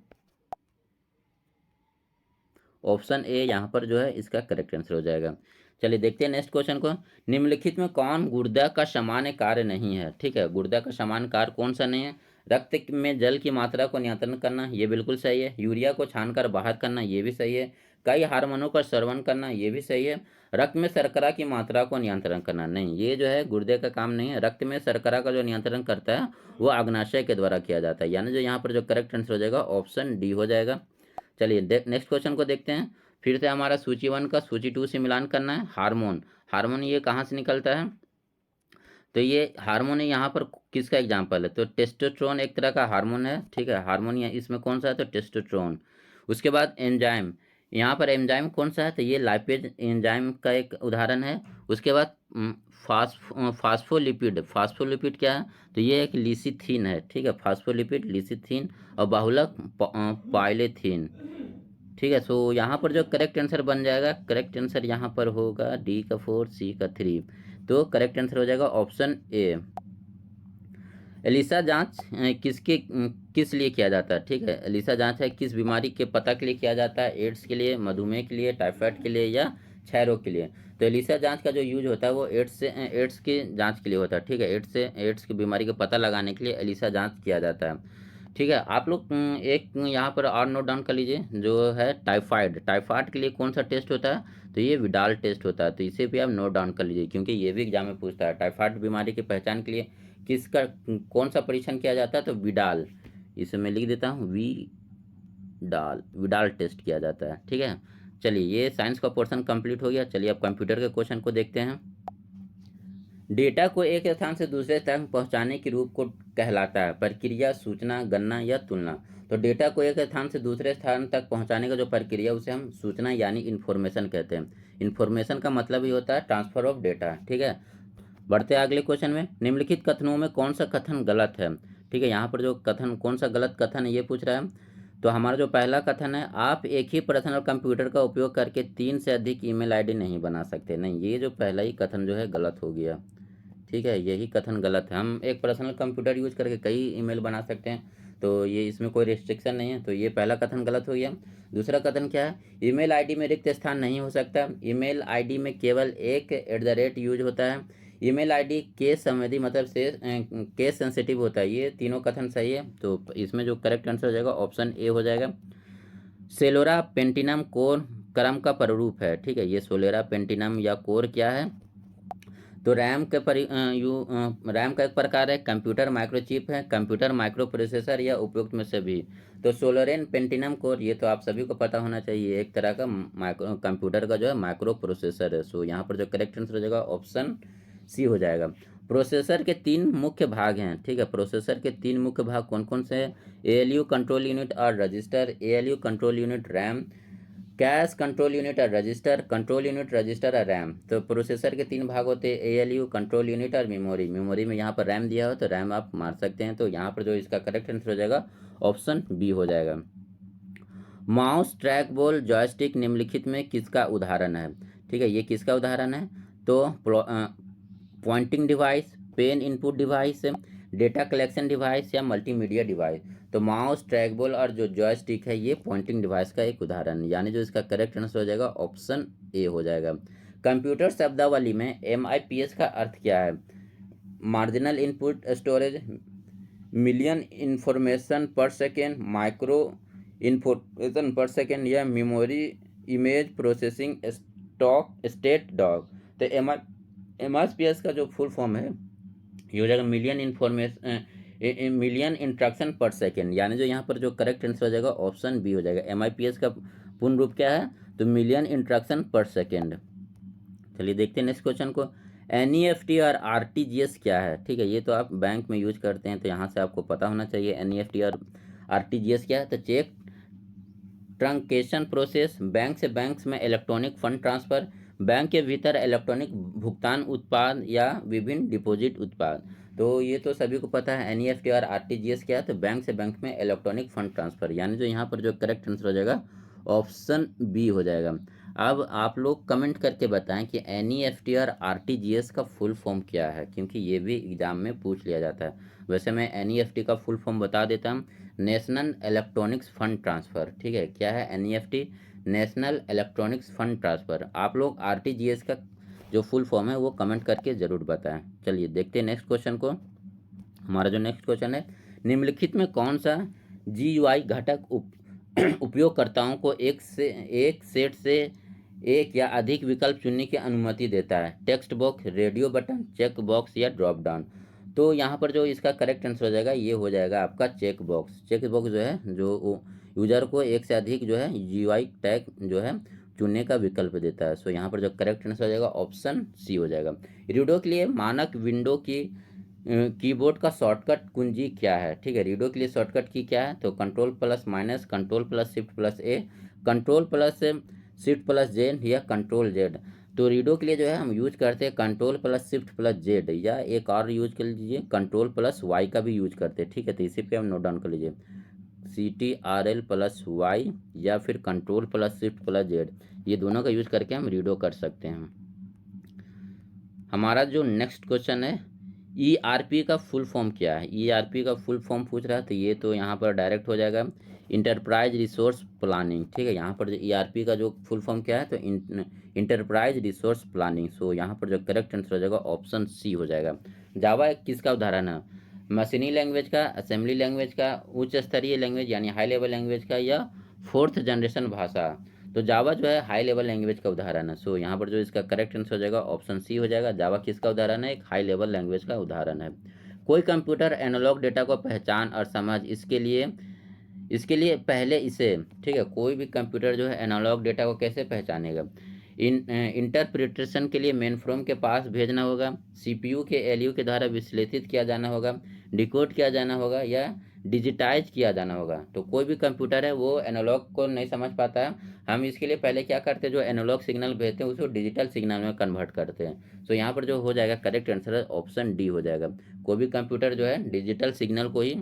ऑप्शन ए, यहाँ पर जो है इसका करेक्ट आंसर हो जाएगा। चलिए देखते हैं नेक्स्ट क्वेश्चन को। निम्नलिखित में कौन गुर्दा का सामान्य कार्य नहीं है? ठीक है, गुर्दा का सामान्य कार्य कौन सा नहीं है? रक्त में जल की मात्रा को नियंत्रण करना, ये बिल्कुल सही है। यूरिया को छानकर बाहर करना, ये भी सही है। कई हार्मोनों का श्रवण करना, ये भी सही है। रक्त में शर्करा की मात्रा को नियंत्रण करना, नहीं, ये जो है गुर्दे का काम नहीं है। रक्त में शर्करा का जो नियंत्रण करता है वो अग्नाशय के द्वारा किया जाता है, यानी जो यहाँ पर जो करेक्ट आंसर हो जाएगा ऑप्शन डी हो जाएगा। चलिए नेक्स्ट क्वेश्चन को देखते हैं। फिर से हमारा सूची 1 का सूची 2 से मिलान करना है। हार्मोन, हार्मोन ये कहाँ से निकलता है, तो ये हार्मोन यहाँ पर किसका एग्जाम्पल है, तो टेस्टोस्टेरोन एक तरह का हार्मोन है, ठीक है। हार्मोन इसमें कौन सा है, तो टेस्टोस्टेरोन। उसके बाद एंजाइम, यहाँ पर एंजाइम कौन सा है, तो ये लाइपेज एंजाइम का एक उदाहरण है। उसके बाद फास्फोलिपिड, फास्फोलिपिड क्या है, तो ये एक लिसिथीन है, ठीक है। फास्फोलिपिड, लिसिथीन और बाहुलक पाइलेथीन, ठीक है। सो यहाँ पर जो करेक्ट आंसर बन जाएगा, करेक्ट आंसर यहाँ पर होगा डी का 4, सी का 3। तो करेक्ट आंसर हो जाएगा ऑप्शन ए। एलिसा जांच किस लिए किया जाता है, ठीक है। एलिसा जांच है किस बीमारी के पता के लिए किया जाता है, एड्स के लिए, मधुमेह के लिए, टाइफाइड के लिए या क्षय रोग के लिए। तो एलिसा जांच का जो यूज होता है वो एड्स की जांच के लिए होता है, ठीक है। एड्स की बीमारी का पता लगाने के लिए एलिसा जांच किया जाता है, ठीक है। आप लोग एक यहाँ पर और नोट डाउन कर लीजिए, जो है टाइफाइड, टाइफाइड के लिए कौन सा टेस्ट होता है, तो ये विडाल टेस्ट होता है। तो इसे भी आप नोट डाउन कर लीजिए, क्योंकि ये भी एग्जाम में पूछता है। टाइफाइड बीमारी की पहचान के लिए किसका कौन सा परीक्षण किया जाता है, तो विडाल, इसे मैं लिख देता हूँ विडाल टेस्ट किया जाता है, ठीक है। चलिए ये साइंस का पोर्शन कंप्लीट हो गया। चलिए अब कंप्यूटर के क्वेश्चन को देखते हैं। डेटा को एक स्थान से दूसरे स्थान पहुंचाने के रूप को कहलाता है प्रक्रिया, सूचना, गणना या तुलना। तो डेटा को एक स्थान से दूसरे स्थान तक पहुंचाने का जो प्रक्रिया उसे हम सूचना यानी इन्फॉर्मेशन कहते हैं। इन्फॉर्मेशन का मतलब ही होता है ट्रांसफर ऑफ डेटा, ठीक है। बढ़ते हैं अगले क्वेश्चन में। निम्नलिखित कथनों में कौन सा कथन गलत है, ठीक है। यहाँ पर जो कथन कौन सा गलत कथन है ये पूछ रहा है। तो हमारा जो पहला कथन है, आप एक ही पर्सनल कंप्यूटर का उपयोग करके 3 से अधिक ईमेल आईडी नहीं बना सकते। नहीं, ये जो पहला ही कथन जो है गलत हो गया, ठीक है। यही कथन गलत है। हम एक पर्सनल कंप्यूटर यूज करके कई ईमेल बना सकते हैं, तो ये इसमें कोई रिस्ट्रिक्शन नहीं है। तो ये पहला कथन गलत हो गया। दूसरा कथन क्या है, ईमेल आईडी में रिक्त स्थान नहीं हो सकता। ईमेल आईडी में केवल एक @ यूज होता है। ईमेल आईडी केस संवेदी मतलब से केस सेंसिटिव होता है। ये तीनों कथन सही है। तो इसमें जो करेक्ट आंसर हो जाएगा ऑप्शन ए हो जाएगा। सेलोरा पेंटिनम कोर क्रम का प्रारूप है, ठीक है। ये सोलेरा पेंटिनम या कोर क्या है, तो रैम का एक प्रकार है, कंप्यूटर माइक्रोचिप है, कंप्यूटर माइक्रो प्रोसेसर या उपयुक्त में से भी। तो सोलोरेन पेंटिनम कोर ये तो आप सभी को पता होना चाहिए, एक तरह का माइक्रो कंप्यूटर का जो है माइक्रो प्रोसेसर है। सो यहाँ पर जो करेक्ट आंसर हो जाएगा ऑप्शन सी हो जाएगा। प्रोसेसर के 3 मुख्य भाग हैं, ठीक है। प्रोसेसर के 3 मुख्य भाग कौन कौन से हैं, एएलयू कंट्रोल यूनिट और register, ALU control unit RAM, cash control unit और रजिस्टर, कंट्रोल यूनिट, रजिस्टर और रैम। तो प्रोसेसर के 3 भाग होते हैं, एएलयू, कंट्रोल यूनिट और मेमोरी। मेमोरी में यहाँ पर रैम दिया हो तो रैम आप मार सकते हैं। तो यहाँ पर जो इसका करेक्ट आंसर हो जाएगा ऑप्शन बी हो जाएगा। माउस, ट्रैक बॉल, जॉयस्टिक निम्नलिखित में किसका उदाहरण है, ठीक है। ये किसका उदाहरण है, तो pointing device, pen input device, data collection device या मल्टीमीडिया डिवाइस। तो माउस, ट्रैक बॉल और जो जॉयस्टिक है ये पॉइंटिंग डिवाइस का एक उदाहरण, यानी जो इसका करेक्ट आंसर हो जाएगा ऑप्शन ए हो जाएगा। कंप्यूटर शब्दावली में MIPS का अर्थ क्या है, marginal input storage, million information पर सेकेंड, माइक्रो इंफॉर्मेशन पर सेकेंड या memory image processing state dog. तो MIPS का जो फुल फॉर्म है ये हो जाएगा मिलियन इंस्ट्रक्शन पर सेकेंड, यानी जो यहाँ पर जो करेक्ट आंसर हो जाएगा ऑप्शन बी हो जाएगा। MIPS का पूर्ण रूप क्या है, तो मिलियन इंस्ट्रक्शन पर सेकेंड। चलिए देखते हैं नेक्स्ट क्वेश्चन को। NEFT और RTGS क्या है, ठीक है। ये तो आप बैंक में यूज करते हैं, तो यहाँ से आपको पता होना चाहिए NEFT और RTGS क्या है। तो चेक ट्रंकेशन प्रोसेस, बैंक से बैंक में इलेक्ट्रॉनिक फंड ट्रांसफर, बैंक के भीतर इलेक्ट्रॉनिक भुगतान उत्पाद या विभिन्न डिपॉजिट उत्पाद। तो ये तो सभी को पता है NEFT और RTGS क्या है, तो बैंक से बैंक में इलेक्ट्रॉनिक फंड ट्रांसफर, यानी जो यहाँ पर जो करेक्ट आंसर हो जाएगा ऑप्शन बी हो जाएगा। अब आप लोग कमेंट करके बताएं कि NEFT और RTGS का फुल फॉर्म क्या है, क्योंकि ये भी एग्जाम में पूछ लिया जाता है। वैसे मैं NEFT का फुल फॉर्म बता देता हूँ, नेशनल इलेक्ट्रॉनिक्स फंड ट्रांसफ़र, ठीक है। क्या है NEFT, national electronics fund transfer. आप लोग RTGS का जो फुल फॉर्म है वो कमेंट करके ज़रूर बताएं। चलिए देखते हैं नेक्स्ट क्वेश्चन को। हमारा जो नेक्स्ट क्वेश्चन है, निम्नलिखित में कौन सा GUI घटक उपयोगकर्ताओं को एक सेट से एक या अधिक विकल्प चुनने की अनुमति देता है, text box, radio button, check box या ड्रॉप डाउन। तो यहाँ पर जो इसका करेक्ट आंसर हो जाएगा ये हो जाएगा आपका चेक बॉक्स। चेक बॉक्स जो है जो यूजर को एक से अधिक जो है GUI टैग जो है चुनने का विकल्प देता है। सो यहाँ पर जो करेक्ट आंसर हो जाएगा ऑप्शन सी हो जाएगा। रीडो के लिए मानक विंडो की कीबोर्ड का शॉर्टकट कुंजी क्या है? ठीक है, रीडो के लिए शॉर्टकट की क्या है? तो control plus minus, control plus shift plus A, control plus shift plus Z या कंट्रोल जेड। तो रीडो के लिए जो है हम यूज करते हैं control plus shift plus Z, या एक और यूज कर लीजिए कंट्रोल प्लस वाई का भी यूज करते हैं। ठीक है, तो इसी पे हम नोट डाउन कर लीजिए CTRL प्लस वाई या फिर control plus shift plus Z, ये दोनों का यूज करके हम रीडो कर सकते हैं। हमारा जो नेक्स्ट क्वेश्चन है ERP का फुल फॉर्म क्या है? ERP का फुल फॉर्म पूछ रहा है, तो ये तो यहाँ पर डायरेक्ट हो जाएगा इंटरप्राइज रिसोर्स प्लानिंग। ठीक है, यहाँ पर जो ERP का जो फुल फॉर्म क्या है, तो इंटरप्राइज रिसोर्स प्लानिंग। सो यहाँ पर जो करेक्ट आंसर हो जाएगा ऑप्शन सी हो जाएगा। जावा किसका उदाहरण है? मशीनी लैंग्वेज का, असेंबली लैंग्वेज का, उच्च स्तरीय लैंग्वेज यानी हाई लेवल लैंग्वेज का, या फोर्थ जनरेशन भाषा? तो जावा जो है हाई लेवल लैंग्वेज का उदाहरण है। सो यहाँ पर जो इसका करेक्ट आंसर हो जाएगा ऑप्शन सी हो जाएगा। जावा किसका उदाहरण है? एक हाई लेवल लैंग्वेज का उदाहरण है। कोई कंप्यूटर एनालॉग डेटा को पहचान और समझ इसके लिए पहले इसे, ठीक है, कोई भी कंप्यूटर जो है एनालॉग डेटा को कैसे पहचानेगा? इंटरप्रिटेशन के लिए मेन फ्रेम के पास भेजना होगा, CPU के LU के द्वारा विश्लेषित किया जाना होगा, डिकोड किया जाना होगा, या डिजिटाइज किया जाना होगा। तो कोई भी कंप्यूटर है वो एनालॉग को नहीं समझ पाता है, हम इसके लिए पहले क्या करते हैं, जो एनालॉग सिग्नल भेजते हैं उसको डिजिटल सिग्नल में कन्वर्ट करते हैं। सो यहाँ पर जो हो जाएगा करेक्ट आंसर ऑप्शन डी हो जाएगा। कोई भी कंप्यूटर जो है डिजिटल सिग्नल को ही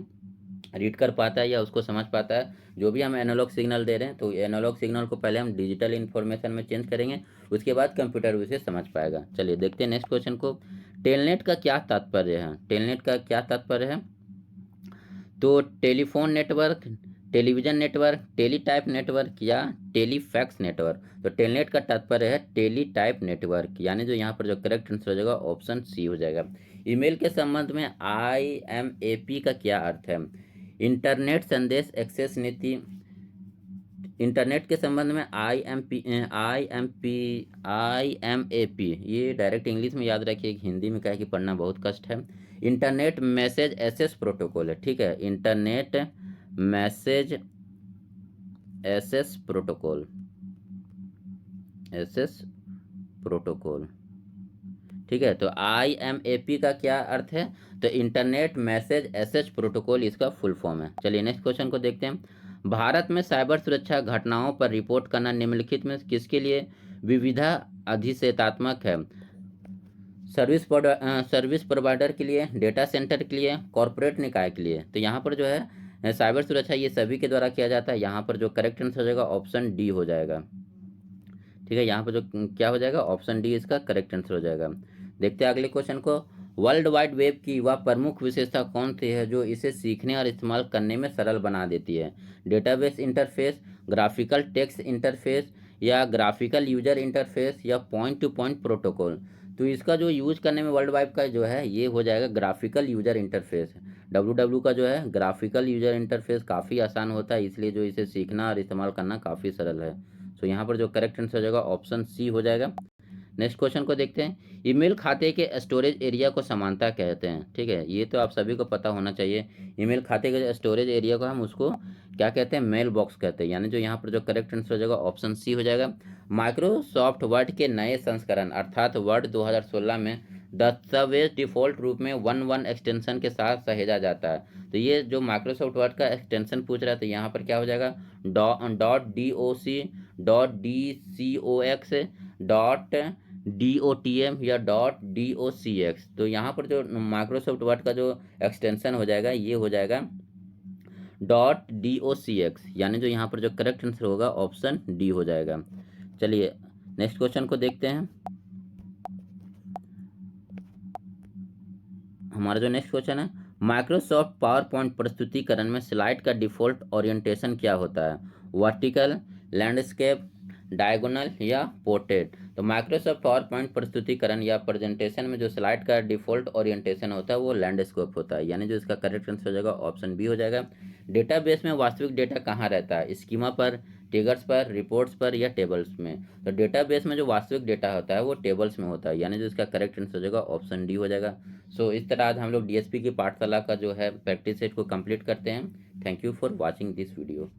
रीड कर पाता है या उसको समझ पाता है। जो भी हम एनालॉग सिग्नल दे रहे हैं तो एनालॉग सिग्नल को पहले हम डिजिटल इन्फॉर्मेशन में चेंज करेंगे, उसके बाद कंप्यूटर उसे समझ पाएगा। चलिए देखते हैं नेक्स्ट क्वेश्चन को। टेलनेट का क्या तात्पर्य है? टेलनेट का क्या तात्पर्य है? तो telephone network, television network, teletype network या टेलीफैक्स नेटवर्क। तो टेलनेट का तात्पर्य है टेलीटाइप नेटवर्क, यानी जो यहाँ पर जो करेक्ट आंसर हो जाएगा ऑप्शन सी हो जाएगा। ईमेल के संबंध में IMAP का क्या अर्थ है? इंटरनेट संदेश एक्सेस नीति। इंटरनेट के संबंध में IMAP, ये डायरेक्ट इंग्लिश में याद रखिए, हिंदी में क्या है कि पढ़ना बहुत कष्ट है। इंटरनेट मैसेज एसेस प्रोटोकॉल है। ठीक है, इंटरनेट मैसेज एसेस प्रोटोकॉल, ठीक है। तो IMAP का क्या अर्थ है? तो इंटरनेट मैसेज एसेज प्रोटोकॉल इसका फुल फॉर्म है। चलिए नेक्स्ट क्वेश्चन को देखते हैं। भारत में साइबर सुरक्षा घटनाओं पर रिपोर्ट करना निम्नलिखित में किसके लिए विविधा अधिशेतात्मक है? सर्विस प्रोवाइडर के लिए, डेटा सेंटर के लिए, कॉरपोरेट निकाय के लिए। तो यहाँ पर जो है साइबर सुरक्षा ये सभी के द्वारा किया जाता है। यहाँ पर जो करेक्ट आंसर हो जाएगा ऑप्शन डी हो जाएगा। ठीक है, यहाँ पर जो क्या हो जाएगा ऑप्शन डी इसका करेक्ट आंसर हो जाएगा। देखते हैं अगले क्वेश्चन को। वर्ल्ड वाइड वेब की वह प्रमुख विशेषता कौन सी है जो इसे सीखने और इस्तेमाल करने में सरल बना देती है? Database interface, graphical text interface, या ग्राफिकल यूजर इंटरफेस, या पॉइंट टू पॉइंट प्रोटोकॉल। तो इसका जो यूज करने में वर्ल्ड वाइड का जो है ये हो जाएगा ग्राफिकल यूजर इंटरफेस। WW का जो है ग्राफिकल यूजर इंटरफेस काफ़ी आसान होता है, इसलिए जो इसे सीखना और इस्तेमाल करना काफ़ी सरल है। सो यहाँ पर जो करेक्ट आंसर हो जाएगा ऑप्शन सी हो जाएगा। नेक्स्ट क्वेश्चन को देखते हैं। ईमेल खाते के स्टोरेज एरिया को समानता कहते हैं। ठीक है, ये तो आप सभी को पता होना चाहिए। ईमेल खाते के स्टोरेज एरिया को हम उसको क्या कहते हैं? मेल बॉक्स कहते हैं, यानी जो यहाँ पर जो करेक्ट आंसर हो जाएगा ऑप्शन सी हो जाएगा। माइक्रोसॉफ्ट वर्ड के नए संस्करण अर्थात वर्ड 2016 में दस्तावेज डिफ़ॉल्ट रूप में 11 एक्सटेंशन के साथ सहेजा जाता है। तो ये जो माइक्रोसॉफ्ट वर्ड का एक्सटेंशन पूछ रहा है, तो यहाँ पर क्या हो जाएगा .doc, .dcox, .dotm या .docx। तो यहाँ पर जो माइक्रोसॉफ्ट वर्ड का जो एक्सटेंशन हो जाएगा ये हो जाएगा .docx, यानी जो यहाँ पर जो करेक्ट आंसर होगा ऑप्शन डी हो जाएगा। चलिए नेक्स्ट क्वेश्चन को देखते हैं। हमारा जो नेक्स्ट क्वेश्चन है, माइक्रोसॉफ्ट पावर पॉइंट प्रस्तुतिकरण में स्लाइड का डिफ़ॉल्ट ओरिएंटेशन क्या होता है? वर्टिकल, लैंडस्केप, डायगोनल या पोर्ट्रेट। तो माइक्रोसॉफ्ट पावर पॉइंट प्रस्तुतिकरण या प्रेजेंटेशन में जो स्लाइड का डिफ़ॉल्ट ओरिएंटेशन होता है वो लैंडस्केप होता है, यानी जो इसका करेक्ट आंसर हो जाएगा ऑप्शन बी हो जाएगा। डेटाबेस में वास्तविक डेटा कहाँ रहता है? स्कीमा पर, टिगर्स पर, रिपोर्ट्स पर, या टेबल्स में। तो डेटाबेस में जो वास्तविक डेटा होता है वो टेबल्स में होता है, यानी जो इसका करेक्ट आंसर हो जाएगा ऑप्शन डी हो जाएगा। सो इस तरह आज हम लोग DSP की पाठशाला का जो है प्रैक्टिस सेट को कंप्लीट करते हैं। Thank you for watching this video.